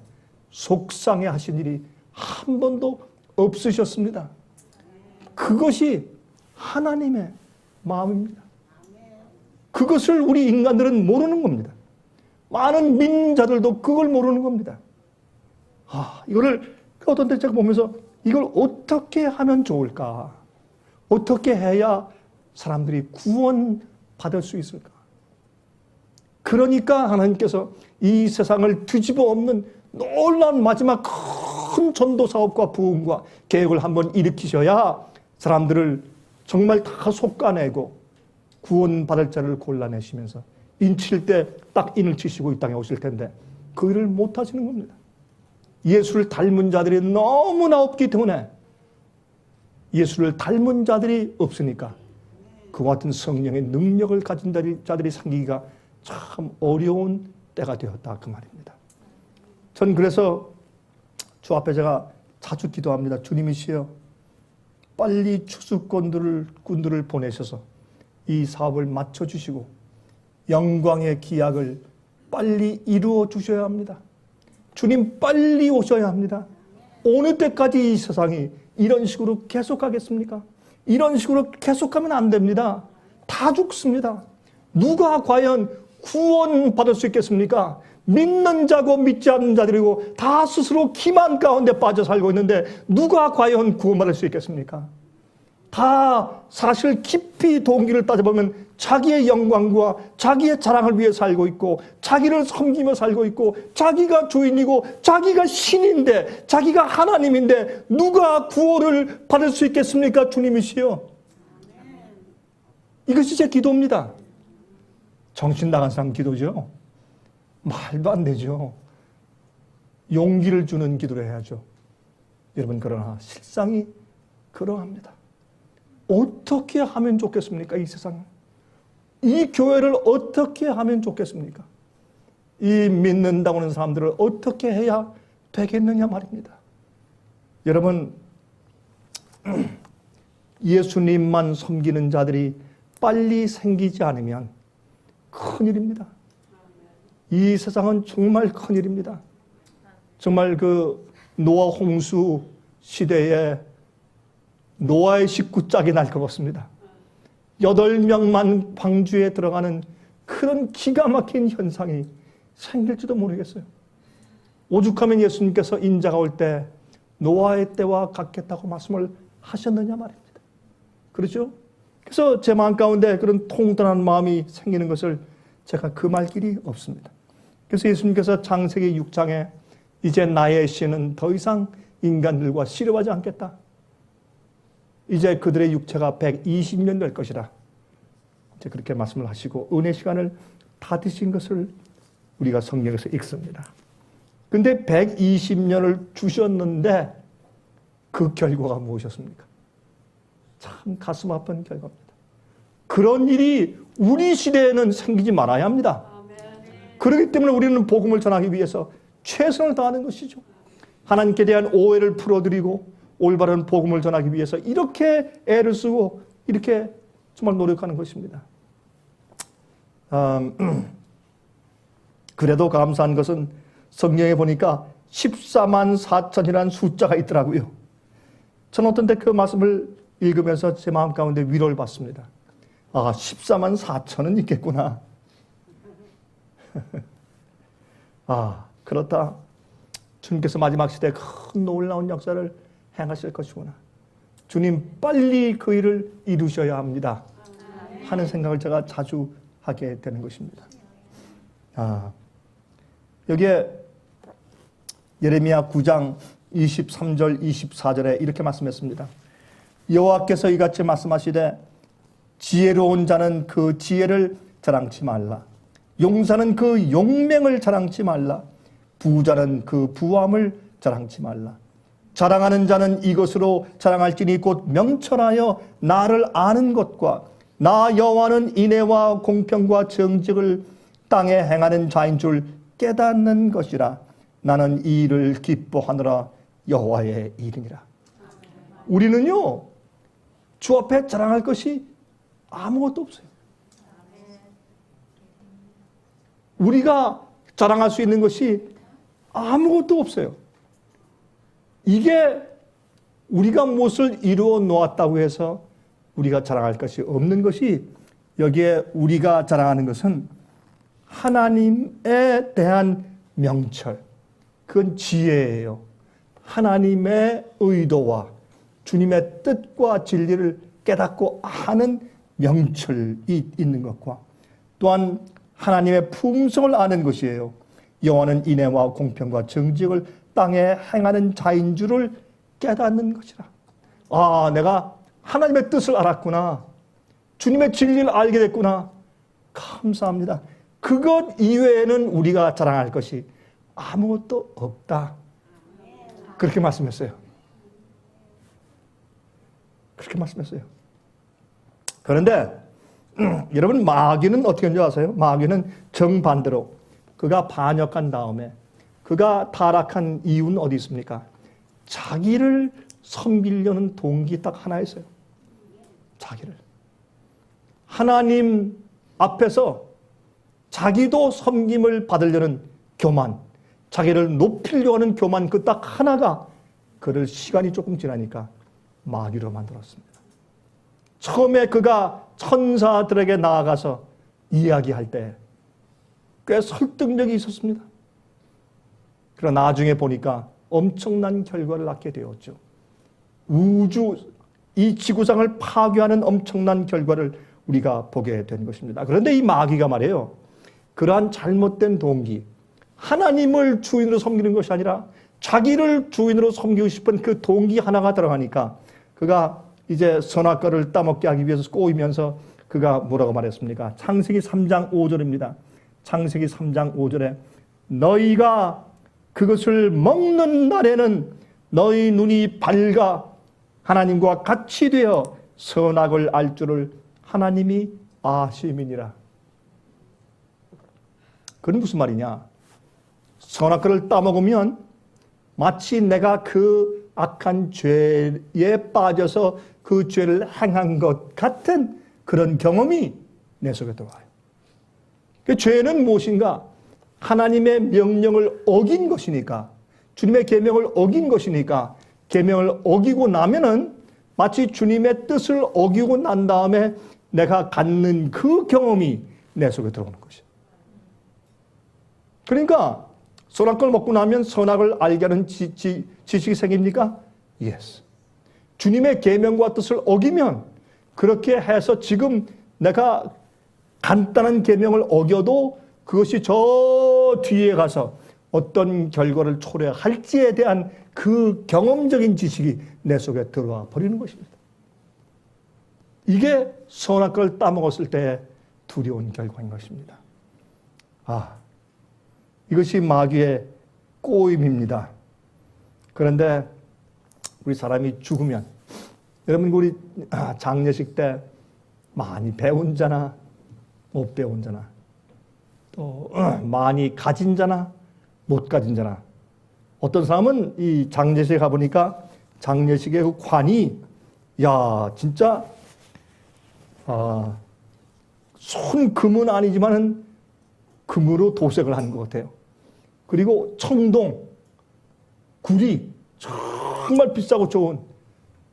속상해 하신 일이 한 번도 없으셨습니다. 그것이 하나님의 마음입니다. 그것을 우리 인간들은 모르는 겁니다. 많은 민자들도 그걸 모르는 겁니다. 이거를 어떤 때 제가 보면서 이걸 어떻게 하면 좋을까? 어떻게 해야 사람들이 구원받을 수 있을까? 그러니까 하나님께서 이 세상을 뒤집어 엎는 놀라운 마지막 큰 전도 사업과 부흥과 계획을 한번 일으키셔야 사람들을 정말 다 솎아내고 구원받을 자를 골라내시면서 인칠 때 딱 인을 치시고 이 땅에 오실 텐데 그 일을 못 하시는 겁니다. 예수를 닮은 자들이 너무나 없기 때문에 예수를 닮은 자들이 없으니까 그와 같은 성령의 능력을 가진 자들이 생기기가 참 어려운 때가 되었다 그 말입니다. 전 그래서 주 앞에 제가 자주 기도합니다. 주님이시여 빨리 추수꾼들을 보내셔서 이 사업을 맞춰주시고 영광의 기약을 빨리 이루어 주셔야 합니다. 주님 빨리 오셔야 합니다. 어느 때까지 이 세상이 이런 식으로 계속하겠습니까? 이런 식으로 계속하면 안 됩니다. 다 죽습니다. 누가 과연 구원받을 수 있겠습니까? 믿는 자고 믿지 않는 자들이고 다 스스로 기만 가운데 빠져 살고 있는데 누가 과연 구원받을 수 있겠습니까? 다 사실 깊이 동기를 따져보면 자기의 영광과 자기의 자랑을 위해 살고 있고 자기를 섬기며 살고 있고 자기가 주인이고 자기가 신인데 자기가 하나님인데 누가 구원을 받을 수 있겠습니까? 주님이시여. 이것이 제 기도입니다. 정신 나간 사람 기도죠. 말도 안 되죠. 용기를 주는 기도를 해야죠. 여러분 그러나 실상이 그러합니다. 어떻게 하면 좋겠습니까? 이 세상. 이 교회를 어떻게 하면 좋겠습니까? 이 믿는다고 하는 사람들을 어떻게 해야 되겠느냐 말입니다. 여러분 예수님만 섬기는 자들이 빨리 생기지 않으면 큰일입니다. 이 세상은 정말 큰일입니다. 정말 그 노아 홍수 시대에 노아의 식구짝이 날 것 같습니다. 8명만 방주에 들어가는 그런 기가 막힌 현상이 생길지도 모르겠어요. 오죽하면 예수님께서 인자가 올 때 노아의 때와 같겠다고 말씀을 하셨느냐 말입니다. 그렇죠? 그래서 제 마음 가운데 그런 통탄한 마음이 생기는 것을 제가 금할 길이 없습니다. 그래서 예수님께서 창세기 6장에 이제 나의 씨는 더 이상 인간들과 씨름하지 않겠다. 이제 그들의 육체가 120년 될 것이라. 이제 그렇게 말씀을 하시고 은혜 시간을 다 드신 것을 우리가 성경에서 읽습니다. 근데 120년을 주셨는데 그 결과가 무엇이었습니까? 참 가슴 아픈 결과입니다. 그런 일이 우리 시대에는 생기지 말아야 합니다. 그렇기 때문에 우리는 복음을 전하기 위해서 최선을 다하는 것이죠. 하나님께 대한 오해를 풀어드리고 올바른 복음을 전하기 위해서 이렇게 애를 쓰고 이렇게 정말 노력하는 것입니다. 그래도 감사한 것은 성경에 보니까 14만 4천이라는 숫자가 있더라고요. 저는 어떤 때 그 말씀을 읽으면서 제 마음 가운데 위로를 받습니다. 아, 14만 4천은 있겠구나. 아, 그렇다. 주님께서 마지막 시대에 큰 놀라운 역사를 행하실 것이구나. 주님 빨리 그 일을 이루셔야 합니다. 하는 생각을 제가 자주 하게 되는 것입니다. 여기에 예레미야 9장 23절 24절에 이렇게 말씀했습니다. 여호와께서 이같이 말씀하시되 지혜로운 자는 그 지혜를 자랑치 말라. 용사는 그 용맹을 자랑치 말라. 부자는 그 부함을 자랑치 말라. 자랑하는 자는 이것으로 자랑할지니 곧 명철하여 나를 아는 것과 나 여호와는 인애와 공평과 정직을 땅에 행하는 자인 줄 깨닫는 것이라. 나는 이 일을 기뻐하노라. 여호와의 일이니라. 우리는요 주 앞에 자랑할 것이 아무것도 없어요. 우리가 자랑할 수 있는 것이 아무것도 없어요. 이게 우리가 무엇을 이루어 놓았다고 해서 우리가 자랑할 것이 없는 것이, 여기에 우리가 자랑하는 것은 하나님에 대한 명철, 그건 지혜예요. 하나님의 의도와 주님의 뜻과 진리를 깨닫고 아는 명철이 있는 것과 또한 하나님의 품성을 아는 것이에요. 여호와는 인애와 공평과 정직을 땅에 행하는 자인 줄을 깨닫는 것이라. 아, 내가 하나님의 뜻을 알았구나. 주님의 진리를 알게 됐구나. 감사합니다. 그것 이외에는 우리가 자랑할 것이 아무것도 없다. 그렇게 말씀했어요. 그렇게 말씀했어요. 그런데 여러분, 마귀는 어떻게 하는지 아세요? 마귀는 정반대로 그가 반역한 다음에 그가 타락한 이유는 어디 있습니까? 자기를 섬기려는 동기 딱 하나 있어요. 자기를. 하나님 앞에서 자기도 섬김을 받으려는 교만, 자기를 높이려고 하는 교만, 그 딱 하나가 그를 시간이 조금 지나니까 마귀로 만들었습니다. 처음에 그가 천사들에게 나아가서 이야기할 때 꽤 설득력이 있었습니다. 그러나 나중에 보니까 엄청난 결과를 낳게 되었죠. 이 지구상을 파괴하는 엄청난 결과를 우리가 보게 된 것입니다. 그런데 이 마귀가 말이에요, 그러한 잘못된 동기, 하나님을 주인으로 섬기는 것이 아니라 자기를 주인으로 섬기고 싶은 그 동기 하나가 들어가니까 그가 이제 선악과를 따먹게 하기 위해서 꼬이면서 그가 뭐라고 말했습니까? 창세기 3장 5절입니다. 창세기 3장 5절에 너희가 그것을 먹는 날에는 너희 눈이 밝아 하나님과 같이 되어 선악을 알 줄을 하나님이 아심이니라. 그건 무슨 말이냐? 선악과를 따먹으면 마치 내가 그 악한 죄에 빠져서 그 죄를 행한 것 같은 그런 경험이 내 속에 들어와요. 그 죄는 무엇인가? 하나님의 명령을 어긴 것이니까, 주님의 계명을 어긴 것이니까, 계명을 어기고 나면은 마치 주님의 뜻을 어기고 난 다음에 내가 갖는 그 경험이 내 속에 들어오는 것이에요. 그러니까 선악과를 먹고 나면 선악을 알게 하는 지식이 생깁니까? Yes. 주님의 계명과 뜻을 어기면 그렇게 해서 지금 내가 간단한 계명을 어겨도 그것이 저 뒤에 가서 어떤 결과를 초래할지에 대한 그 경험적인 지식이 내 속에 들어와 버리는 것입니다. 이게 선악과를 따먹었을 때 두려운 결과인 것입니다. 이것이 마귀의 꼬임입니다. 그런데 우리 사람이 죽으면, 여러분 우리 장례식 때 많이 배운 자나 못 배운 자나, 또 많이 가진 자나 못 가진 자나, 어떤 사람은 이 장례식에 가보니까 장례식의 그 관이 진짜 손금은 아니지만은 금으로 도색을 하는 것 같아요. 그리고 청동, 구리, 정말 비싸고 좋은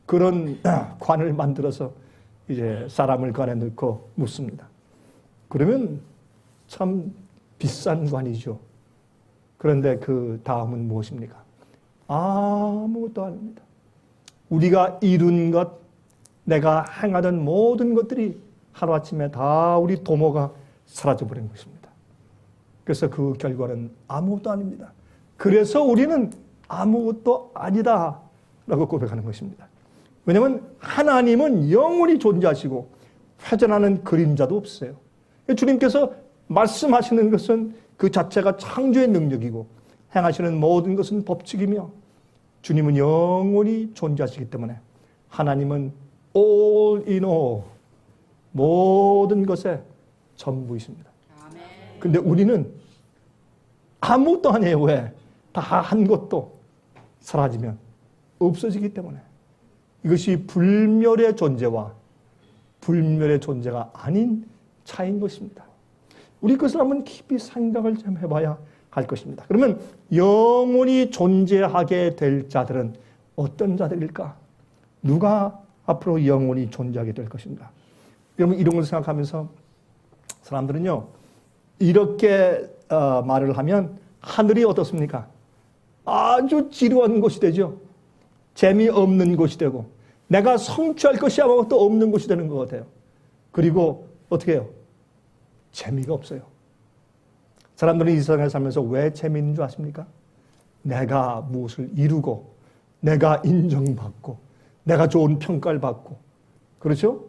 그런 관을 만들어서 이제 사람을 관에 넣고 묻습니다. 그러면 참 비싼 관이죠. 그런데 그 다음은 무엇입니까? 아무것도 아닙니다. 우리가 이룬 것, 내가 행하던 모든 것들이 하루아침에 다 우리 도모가 사라져버린 것입니다. 그래서 그 결과는 아무것도 아닙니다. 그래서 우리는 아무것도 아니다 라고 고백하는 것입니다. 왜냐하면 하나님은 영원히 존재하시고 회전하는 그림자도 없어요. 주님께서 말씀하시는 것은 그 자체가 창조의 능력이고 행하시는 모든 것은 법칙이며 주님은 영원히 존재하시기 때문에 하나님은 all in all, 모든 것의 전부이십니다. 근데 우리는 아무것도 아니에요. 왜? 다 한 것도 사라지면 없어지기 때문에. 이것이 불멸의 존재와 불멸의 존재가 아닌 차이인 것입니다. 우리 그것을 한번 깊이 생각을 좀 해봐야 할 것입니다. 그러면 영원히 존재하게 될 자들은 어떤 자들일까? 누가 앞으로 영원히 존재하게 될 것인가? 여러분 이런 걸 생각하면서 사람들은요 이렇게 말을 하면 하늘이 어떻습니까? 아주 지루한 곳이 되죠. 재미없는 곳이 되고 내가 성취할 것이 아무것도 없는 곳이 되는 것 같아요. 그리고 어떻게 해요? 재미가 없어요. 사람들은 이 세상에 살면서 왜 재미있는 줄 아십니까? 내가 무엇을 이루고 내가 인정받고 내가 좋은 평가를 받고, 그렇죠?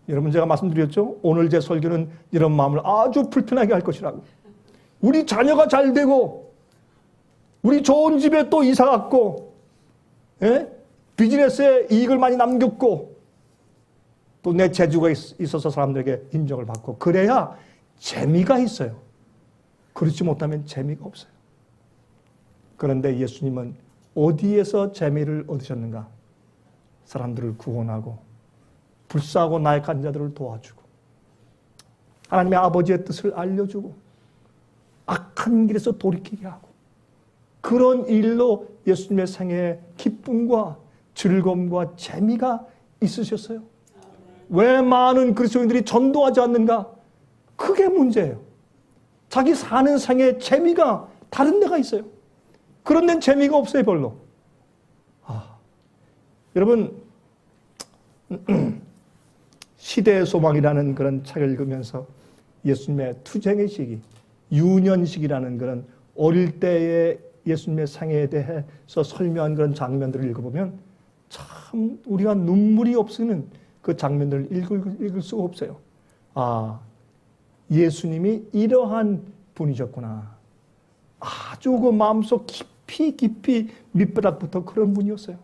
여러분 제가 말씀드렸죠? 오늘 제 설교는 이런 마음을 아주 불편하게 할 것이라고. 우리 자녀가 잘 되고 우리 좋은 집에 또 이사 갔고, 예? 비즈니스에 이익을 많이 남겼고, 또 내 재주가 있어서 사람들에게 인정을 받고, 그래야 재미가 있어요. 그렇지 못하면 재미가 없어요. 그런데 예수님은 어디에서 재미를 얻으셨는가? 사람들을 구원하고 불쌍하고 나약한 자들을 도와주고 하나님의 아버지의 뜻을 알려주고 악한 길에서 돌이키게 하고 그런 일로 예수님의 생애에 기쁨과 즐거움과 재미가 있으셨어요. 왜 많은 그리스도인들이 전도하지 않는가? 그게 문제예요. 자기 사는 생애에 재미가 다른 데가 있어요. 그런 데는 재미가 없어요, 별로. 여러분, 시대의 소망이라는 그런 책을 읽으면서 예수님의 투쟁의 시기, 유년식이라는 그런 어릴 때의 예수님의 생애에 대해서 설명한 그런 장면들을 읽어보면 참 우리가 눈물이 없으면 그 장면들을 읽을 수가 없어요. 아, 예수님이 이러한 분이셨구나. 아주 그 마음속 깊이 밑바닥부터 그런 분이었어요.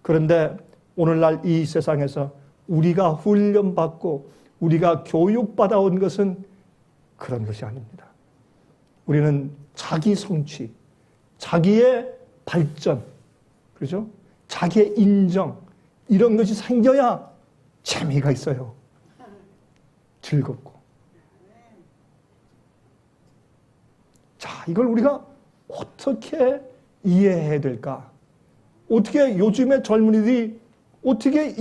그런데 오늘날 이 세상에서 우리가 훈련받고 우리가 교육받아온 것은 그런 것이 아닙니다. 우리는 자기 성취, 자기의 발전, 그렇죠? 자기의 인정, 이런 것이 생겨야 재미가 있어요. 즐겁고. 자, 이걸 우리가 어떻게 이해해야 될까? 어떻게 요즘의 젊은이들이 어떻게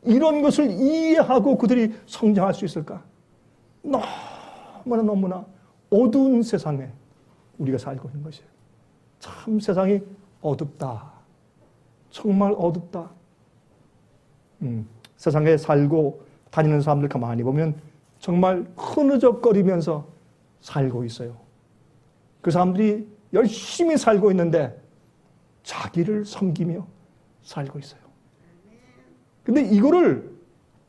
이런 것을 이해하고 그들이 성장할 수 있을까? 너무나 어두운 세상에 우리가 살고 있는 것이에요. 참 세상이 어둡다. 정말 어둡다. 세상에 살고 다니는 사람들 가만히 보면 정말 흐느적거리면서 살고 있어요. 그 사람들이 열심히 살고 있는데 자기를 섬기며 살고 있어요. 근데 이거를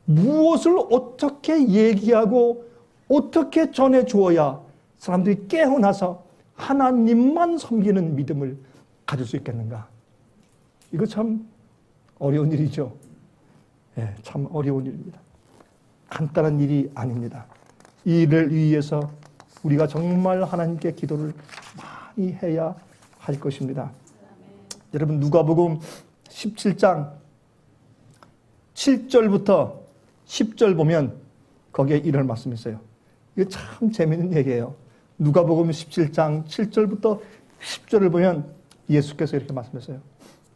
무엇을 어떻게 얘기하고 어떻게 전해 주어야 사람들이 깨어나서 하나님만 섬기는 믿음을 가질 수 있겠는가? 이거 참 어려운 일이죠. 네, 참 어려운 일입니다. 간단한 일이 아닙니다. 이 일을 위해서 우리가 정말 하나님께 기도를 많이 해야 할 것입니다. 여러분 누가복음 17장 7절부터 10절 보면 거기에 이런 말씀이 있어요. 이거 참 재미있는 얘기예요. 누가복음 17장 7절부터 10절을 보면 예수께서 이렇게 말씀하셨어요.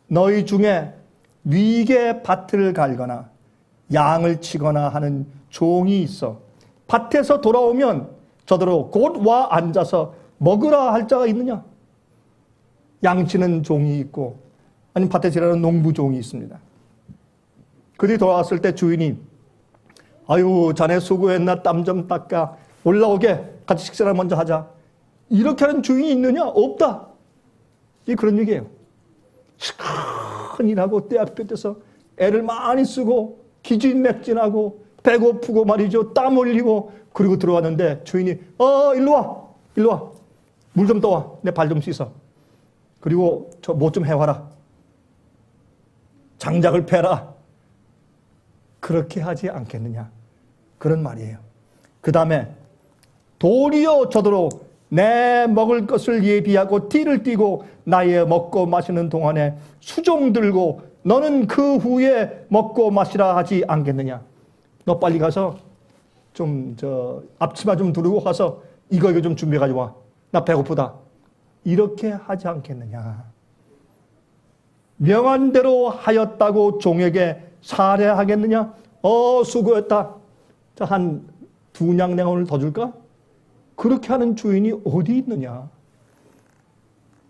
너희 중에 위계 밭을 갈거나 양을 치거나 하는 종이 있어 밭에서 돌아오면 저더러 곧 와 앉아서 먹으라 할 자가 있느냐? 양치는 종이 있고 아니면 밭에서 일하는 농부 종이 있습니다. 그들이 돌아왔을 때 주인이 아유 자네 수고했나 땀 좀 닦아 올라오게 같이 식사를 먼저 하자. 이렇게 하는 주인이 있느냐? 없다. 이게 그런 얘기예요. 시큰 일하고 떼약볕에서 애를 많이 쓰고 기진맥진하고 배고프고 말이죠. 땀 흘리고 그리고 들어왔는데 주인이 일로 와. 물 좀 떠와. 내 발 좀 씻어. 그리고 저 뭐 좀 해와라. 장작을 패라. 그렇게 하지 않겠느냐. 그런 말이에요. 그 다음에 도리어 저더러 내 먹을 것을 예비하고 띠를 띠고 나의 먹고 마시는 동안에 수종 들고 너는 그 후에 먹고 마시라 하지 않겠느냐. 너 빨리 가서 좀 앞치마 좀 두르고 가서 이거 좀 준비해 가지고 와. 나 배고프다. 이렇게 하지 않겠느냐. 명한 대로 하였다고 종에게 살해하겠느냐? 수고했다. 자, 한 2냥 내가 오늘 더 줄까? 그렇게 하는 주인이 어디 있느냐?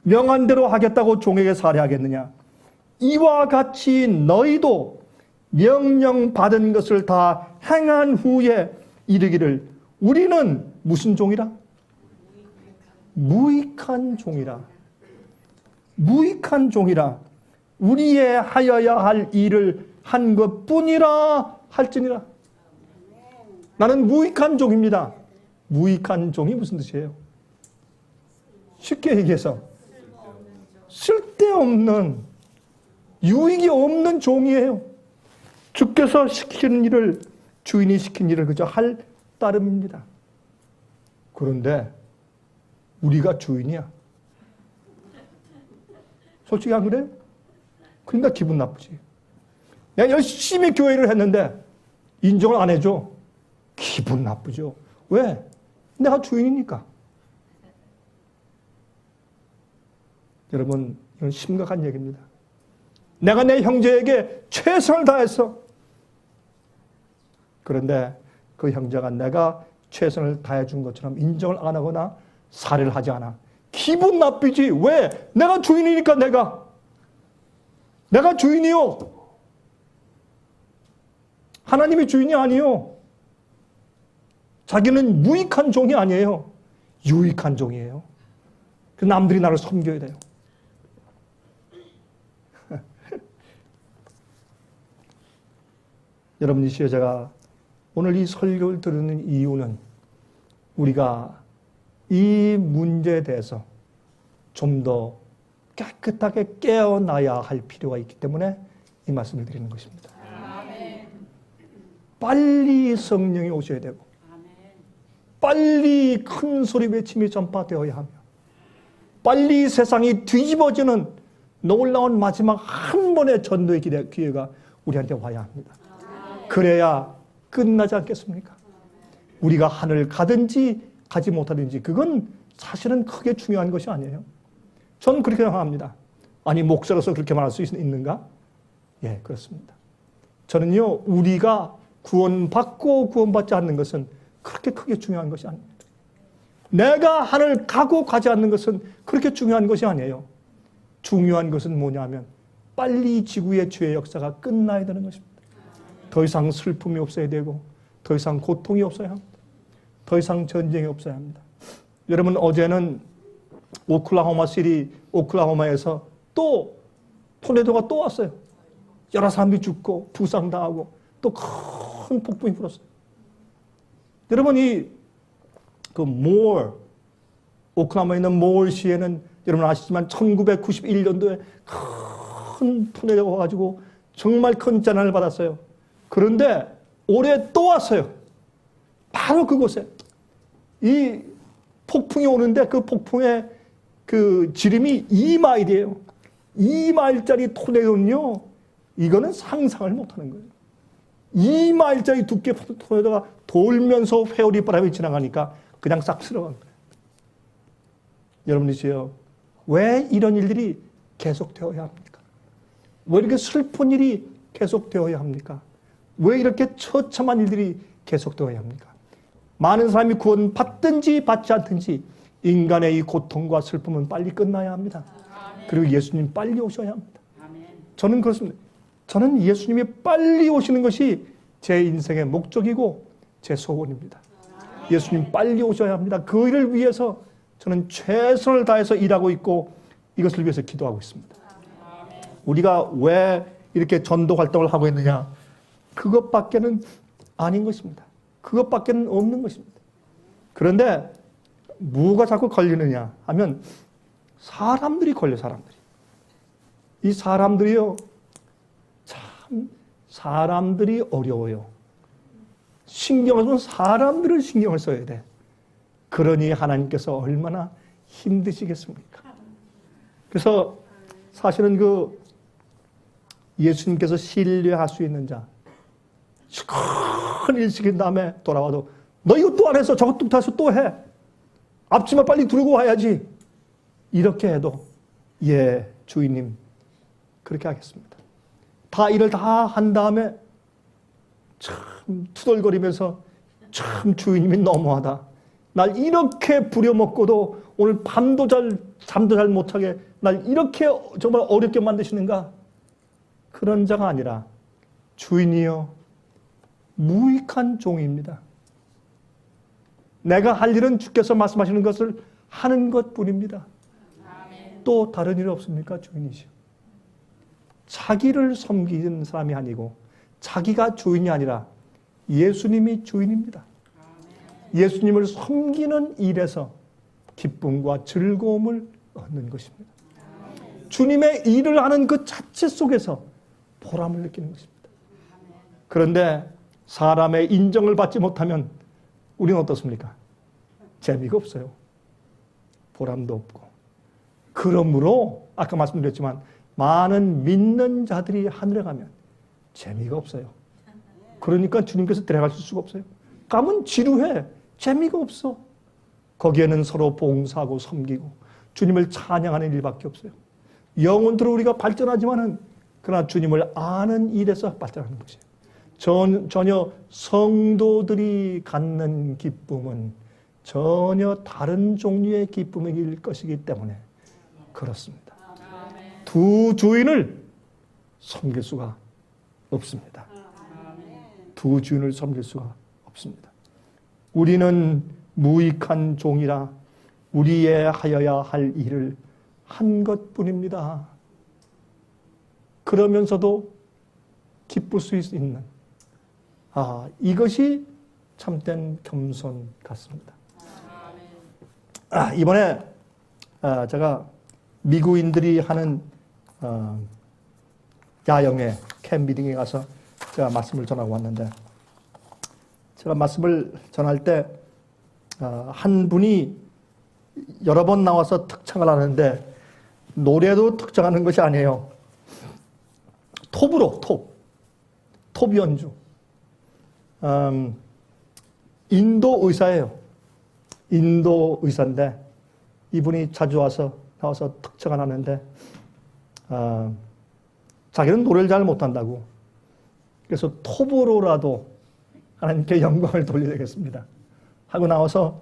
명한 대로 하겠다고 종에게 살해하겠느냐? 이와 같이 너희도 명령받은 것을 다 행한 후에 이르기를 우리는 무슨 종이라? 무익한 종이라. 무익한 종이라. 우리의 하여야 할 일을 한 것뿐이라 할지니라. 나는 무익한 종입니다. 무익한 종이 무슨 뜻이에요? 쉽게 얘기해서 쓸데없는, 유익이 없는 종이에요. 주께서 시키는 일을, 주인이 시킨 일을 그저 할 따름입니다. 그런데 우리가 주인이야. 솔직히 안 그래요? 그러니까 기분 나쁘지. 내가 열심히 교회를 했는데 인정을 안 해줘. 기분 나쁘죠. 왜? 내가 주인이니까. 여러분, 이건 심각한 얘기입니다. 내가 내 형제에게 최선을 다했어. 그런데 그 형제가 내가 최선을 다해준 것처럼 인정을 안 하거나 살해를 하지 않아. 기분 나쁘지. 왜? 내가 주인이니까 내가 주인이요. 하나님이 주인이 아니요. 자기는 무익한 종이 아니에요. 유익한 종이에요. 그 남들이 나를 섬겨야 돼요. 여러분, 이 시에 제가 오늘 이 설교를 들으는 이유는 우리가 이 문제에 대해서 좀 더 깨끗하게 깨어나야 할 필요가 있기 때문에 이 말씀을 드리는 것입니다. 아멘. 빨리 성령이 오셔야 되고, 아멘. 빨리 큰 소리 외침이 전파되어야 하며, 빨리 세상이 뒤집어지는 놀라운 마지막 한 번의 전도의 기회가 우리한테 와야 합니다. 아멘. 그래야 끝나지 않겠습니까? 우리가 하늘 가든지 가지 못하든지 그건 사실은 크게 중요한 것이 아니에요. 저는 그렇게 생각합니다. 아니, 목사로서 그렇게 말할 수 있는가? 예, 그렇습니다. 저는요, 우리가 구원받고 구원받지 않는 것은 그렇게 크게 중요한 것이 아닙니다. 내가 하늘 가고 가지 않는 것은 그렇게 중요한 것이 아니에요. 중요한 것은 뭐냐면 빨리 지구의 죄의 역사가 끝나야 되는 것입니다. 더 이상 슬픔이 없어야 되고, 더 이상 고통이 없어야 합니다. 더 이상 전쟁이 없어야 합니다. 여러분, 어제는 오클라호마에서 또 토네도가 또 왔어요. 여러 사람들이 죽고 부상당하고 또 큰 폭풍이 불었어요. 여러분, 오클라호마에 있는 모어시에는 여러분 아시지만 1991년도에 큰 토네도가 와가지고 정말 큰 재난을 받았어요. 그런데 올해 또 왔어요. 바로 그곳에. 이 폭풍이 오는데 그 폭풍의 그 지름이 2마일이에요. 2마일짜리 토네도는요, 이거는 상상을 못하는 거예요. 2마일짜리 두께 토네도가 돌면서 회오리 바람이 지나가니까 그냥 싹 쓸어간 거예요. 여러분이시요, 왜 이런 일들이 계속되어야 합니까? 왜 이렇게 슬픈 일이 계속되어야 합니까? 왜 이렇게 처참한 일들이 계속되어야 합니까? 많은 사람이 구원받든지 받지 않든지 인간의 이 고통과 슬픔은 빨리 끝나야 합니다. 아멘. 그리고 예수님 빨리 오셔야 합니다. 아멘. 저는 그렇습니다. 저는 예수님이 빨리 오시는 것이 제 인생의 목적이고 제 소원입니다. 아멘. 예수님 빨리 오셔야 합니다. 그 일을 위해서 저는 최선을 다해서 일하고 있고 이것을 위해서 기도하고 있습니다. 아멘. 우리가 왜 이렇게 전도 활동을 하고 있느냐? 그것밖에는 아닌 것입니다. 그것밖에는 없는 것입니다. 그런데 뭐가 자꾸 걸리느냐 하면 사람들이 걸려, 사람들이. 이 사람들이요, 참 사람들이 어려워요. 신경을 쓰면 사람들을 신경을 써야 돼. 그러니 하나님께서 얼마나 힘드시겠습니까? 그래서 사실은 예수님께서 신뢰할 수 있는 자, 큰 일 시킨 다음에 돌아와도 너 이것도 안 했어, 저것도 못해서 또 해. 앞치마 빨리 두르고 와야지. 이렇게 해도 예, 주인님 그렇게 하겠습니다. 다 일을 다 한 다음에 참 투덜거리면서 참 주인님이 너무하다. 날 이렇게 부려먹고도 오늘 잠도 잘 못하게 날 이렇게 정말 어렵게 만드시는가? 그런 자가 아니라 주인이요, 무익한 종입니다. 내가 할 일은 주께서 말씀하시는 것을 하는 것뿐입니다. 아멘. 또 다른 일 없습니까? 주인이시오. 자기를 섬기는 사람이 아니고 자기가 주인이 아니라 예수님이 주인입니다. 아멘. 예수님을 섬기는 일에서 기쁨과 즐거움을 얻는 것입니다. 아멘. 주님의 일을 하는 그 자체 속에서 보람을 느끼는 것입니다. 그런데 사람의 인정을 받지 못하면 우리는 어떻습니까? 재미가 없어요. 보람도 없고. 그러므로 아까 말씀드렸지만 많은 믿는 자들이 하늘에 가면 재미가 없어요. 그러니까 주님께서 데려가실 수가 없어요. 가면 지루해. 재미가 없어. 거기에는 서로 봉사하고 섬기고 주님을 찬양하는 일밖에 없어요. 영혼들로 우리가 발전하지만은 그러나 주님을 아는 일에서 발전하는 것이에요. 전혀 성도들이 갖는 기쁨은 전혀 다른 종류의 기쁨일 것이기 때문에 그렇습니다. 두 주인을 섬길 수가 없습니다. 두 주인을 섬길 수가 없습니다. 우리는 무익한 종이라 우리의 하여야 할 일을 한 것뿐입니다. 그러면서도 기쁠 수 있는 이것이 참된 겸손 같습니다. 이번에 제가 미국인들이 하는 야영회 캠핑에 가서 제가 말씀을 전하고 왔는데 제가 말씀을 전할 때 한 분이 여러 번 나와서 특창을 하는데 노래도 특창하는 것이 아니에요. 톱으로 톱 연주. 인도 의사예요. 인도 의사인데 이분이 자주 나와서 특창을 하는데 자기는 노래를 잘 못한다고. 그래서 톱으로라도 하나님께 영광을 돌려야겠습니다 하고 나와서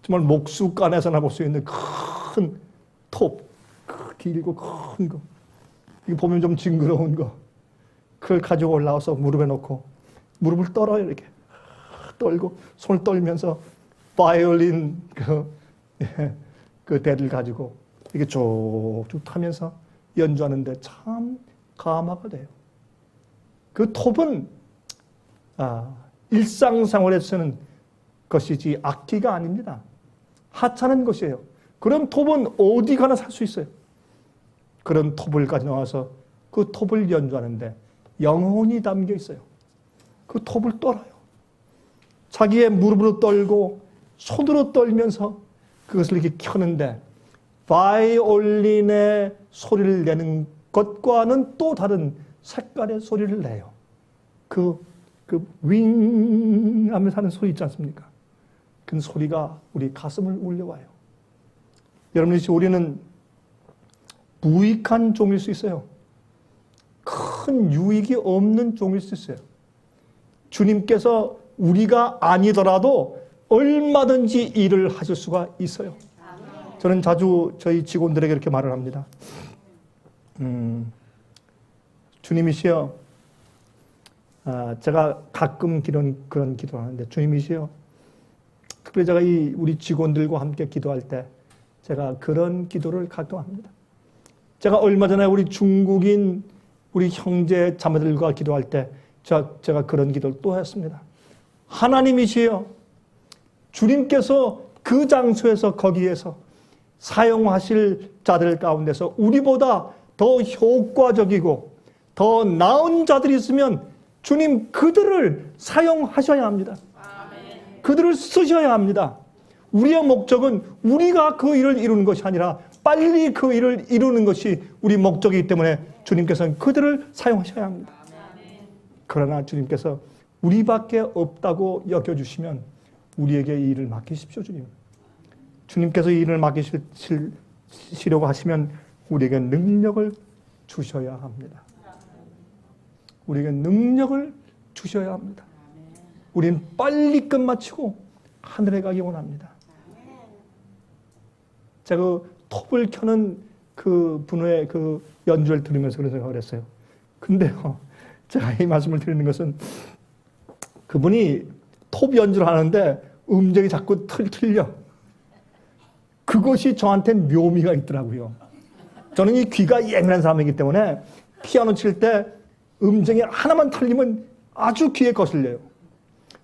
정말 목수간에서나 볼 수 있는 큰 톱, 길고 큰 거, 이거 보면 좀 징그러운 거, 그걸 가지고 올라와서 무릎에 놓고 무릎을 떨어요. 이렇게 떨고 손을 떨면서 바이올린 그 대를 가지고 이렇게 쭉쭉 타면서 연주하는데 참 감화가 돼요. 그 톱은 일상생활에 쓰는 것이지 악기가 아닙니다. 하찮은 것이에요. 그런 톱은 어디 가나 살 수 있어요. 그런 톱을 가져와서 그 톱을 연주하는데 영혼이 담겨 있어요. 그 톱을 떨어요. 자기의 무릎으로 떨고 손으로 떨면서 그것을 이렇게 켜는데 바이올린의 소리를 내는 것과는 또 다른 색깔의 소리를 내요. 윙 하면서 하는 소리 있지 않습니까? 그 소리가 우리 가슴을 울려와요. 여러분, 우리는 무익한 종일 수 있어요. 큰 유익이 없는 종일 수 있어요. 주님께서 우리가 아니더라도 얼마든지 일을 하실 수가 있어요. 저는 자주 저희 직원들에게 이렇게 말을 합니다. 주님이시여, 제가 가끔 그런 기도를 하는데, 주님이시여, 특별히 제가 우리 직원들과 함께 기도할 때 제가 그런 기도를 가끔 합니다. 제가 얼마 전에 우리 중국인 우리 형제 자매들과 기도할 때 제가 그런 기도를 또 했습니다. 하나님이시여, 주님께서 그 장소에서 거기에서 사용하실 자들 가운데서 우리보다 더 효과적이고 더 나은 자들이 있으면 주님 그들을 사용하셔야 합니다. 그들을 쓰셔야 합니다. 우리의 목적은 우리가 그 일을 이루는 것이 아니라 빨리 그 일을 이루는 것이 우리 목적이기 때문에 주님께서는 그들을 사용하셔야 합니다. 그러나 주님께서 우리밖에 없다고 여겨주시면 우리에게 이 일을 맡기십시오, 주님. 주님께서 이 일을 맡기시려고 하시면 우리에게 능력을 주셔야 합니다. 우리에게 능력을 주셔야 합니다. 우리는 빨리 끝마치고 하늘에 가기 원합니다. 제가 그 톱을 켜는 그 분의 그 연주를 들으면서 그런 생각을 했어요. 근데요, 제가 이 말씀을 드리는 것은 그분이 톱 연주를 하는데 음정이 자꾸 틀려. 그것이 저한테는 묘미가 있더라고요. 저는 이 귀가 예민한 사람이기 때문에 피아노 칠 때 음정이 하나만 틀리면 아주 귀에 거슬려요.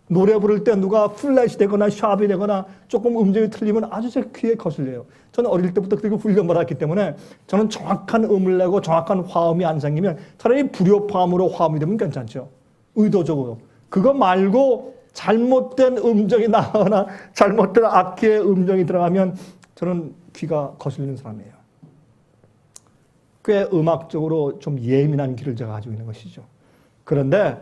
노래 부를 때 누가 플랫이 되거나 샵이 되거나 조금 음정이 틀리면 아주 제 귀에 거슬려요. 저는 어릴 때부터 그렇게 훈련받았기 때문에 저는 정확한 음을 내고 정확한 화음이 안 생기면 차라리 불협화음으로 화음이 되면 괜찮죠. 의도적으로. 그거 말고 잘못된 음정이 나거나 잘못된 악기의 음정이 들어가면 저는 귀가 거슬리는 사람이에요. 꽤 음악적으로 좀 예민한 귀를 제가 가지고 있는 것이죠. 그런데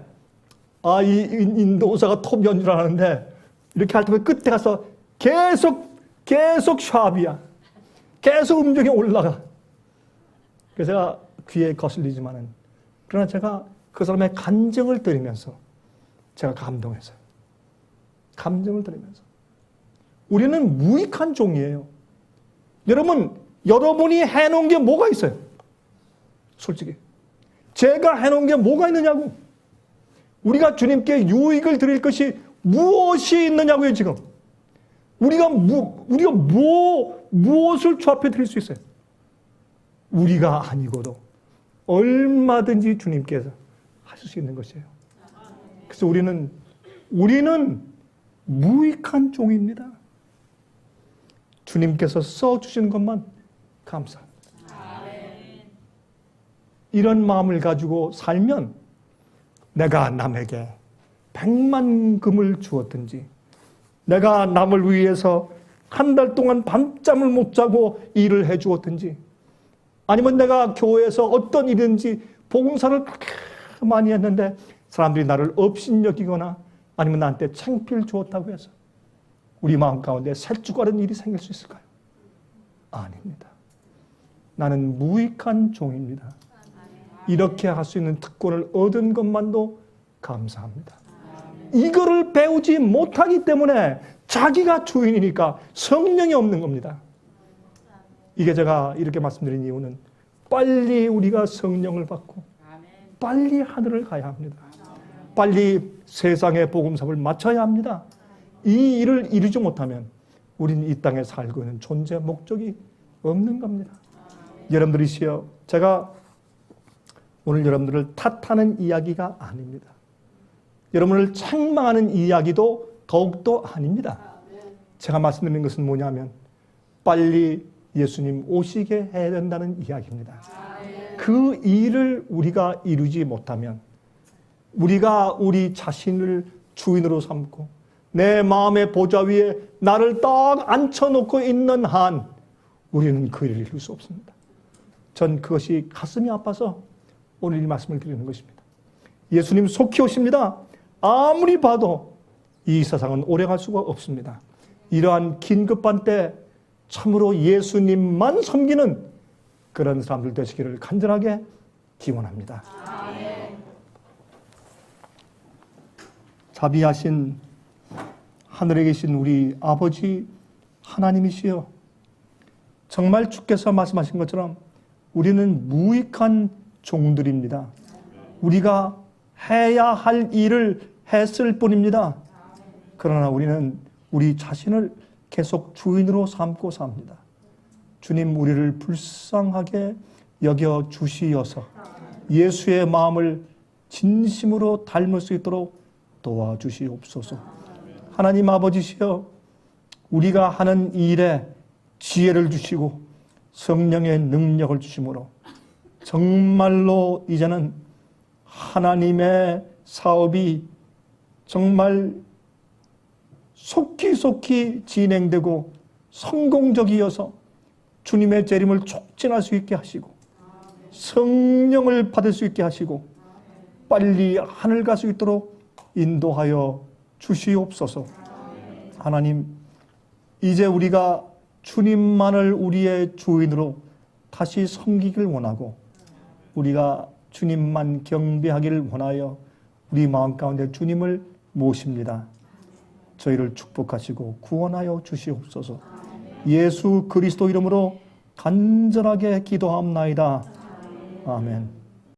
이 인도 의사가 톱 연주를 하는데 이렇게 할 때 끝에 가서 계속 샵이야. 계속 음정이 올라가. 그래서 제가 귀에 거슬리지만은 그러나 제가 그 사람의 감정을 들으면서 제가 감동했어요. 감정을 들으면서. 우리는 무익한 종이에요. 여러분이 해놓은 게 뭐가 있어요? 솔직히. 제가 해놓은 게 뭐가 있느냐고. 우리가 주님께 유익을 드릴 것이 무엇이 있느냐고요, 지금. 우리가 무엇을 주 앞에 드릴 수 있어요? 우리가 아니고도 얼마든지 주님께서 하실 수 있는 것이에요. 그래서 우리는 무익한 종입니다. 주님께서 써주신 것만 감사합니다. 이런 마음을 가지고 살면 내가 남에게 100만 금을 주었든지 내가 남을 위해서 한 달 동안 밤잠을 못 자고 일을 해 주었든지 아니면 내가 교회에서 어떤 일이든지 봉사를 그렇게 많이 했는데 사람들이 나를 업신여기거나 아니면 나한테 창피를 주었다고 해서 우리 마음 가운데 살쭉거리는 일이 생길 수 있을까요? 아닙니다. 나는 무익한 종입니다. 이렇게 할 수 있는 특권을 얻은 것만도 감사합니다. 이거를 배우지 못하기 때문에 자기가 주인이니까 성령이 없는 겁니다. 이게 제가 이렇게 말씀드린 이유는 빨리 우리가 성령을 받고 빨리 하늘을 가야 합니다. 빨리 세상의 복음사를 마쳐야 합니다. 이 일을 이루지 못하면 우리는 이 땅에 살고 있는 존재 목적이 없는 겁니다. 여러분들이시여, 제가 오늘 여러분들을 탓하는 이야기가 아닙니다. 여러분을 책망하는 이야기도 더욱더 아닙니다. 제가 말씀드리는 것은 뭐냐면 빨리 예수님 오시게 해야 된다는 이야기입니다. 그 일을 우리가 이루지 못하면 우리가 우리 자신을 주인으로 삼고 내 마음의 보좌 위에 나를 딱 앉혀놓고 있는 한 우리는 그 일을 이룰 수 없습니다. 전 그것이 가슴이 아파서 오늘 이 말씀을 드리는 것입니다. 예수님 속히 오십니다. 아무리 봐도 이 세상은 오래갈 수가 없습니다. 이러한 긴급한 때 참으로 예수님만 섬기는 그런 사람들 되시기를 간절하게 기원합니다. 자비하신 하늘에 계신 우리 아버지 하나님이시여, 정말 주께서 말씀하신 것처럼 우리는 무익한 종들입니다. 우리가 해야 할 일을 했을 뿐입니다. 그러나 우리는 우리 자신을 계속 주인으로 삼고 삽니다. 주님, 우리를 불쌍하게 여겨 주시어서 예수의 마음을 진심으로 닮을 수 있도록 도와주시옵소서. 하나님 아버지시여, 우리가 하는 일에 지혜를 주시고 성령의 능력을 주심으로 정말로 이제는 하나님의 사업이 정말 속히 진행되고 성공적이어서 주님의 재림을 촉진할 수 있게 하시고 성령을 받을 수 있게 하시고 빨리 하늘 갈 수 있도록 인도하여 주시옵소서. 하나님, 이제 우리가 주님만을 우리의 주인으로 다시 섬기길 원하고 우리가 주님만 경배하기를 원하여 우리 마음 가운데 주님을 모십니다. 저희를 축복하시고 구원하여 주시옵소서. 예수 그리스도 이름으로 간절하게 기도합나이다. 아멘.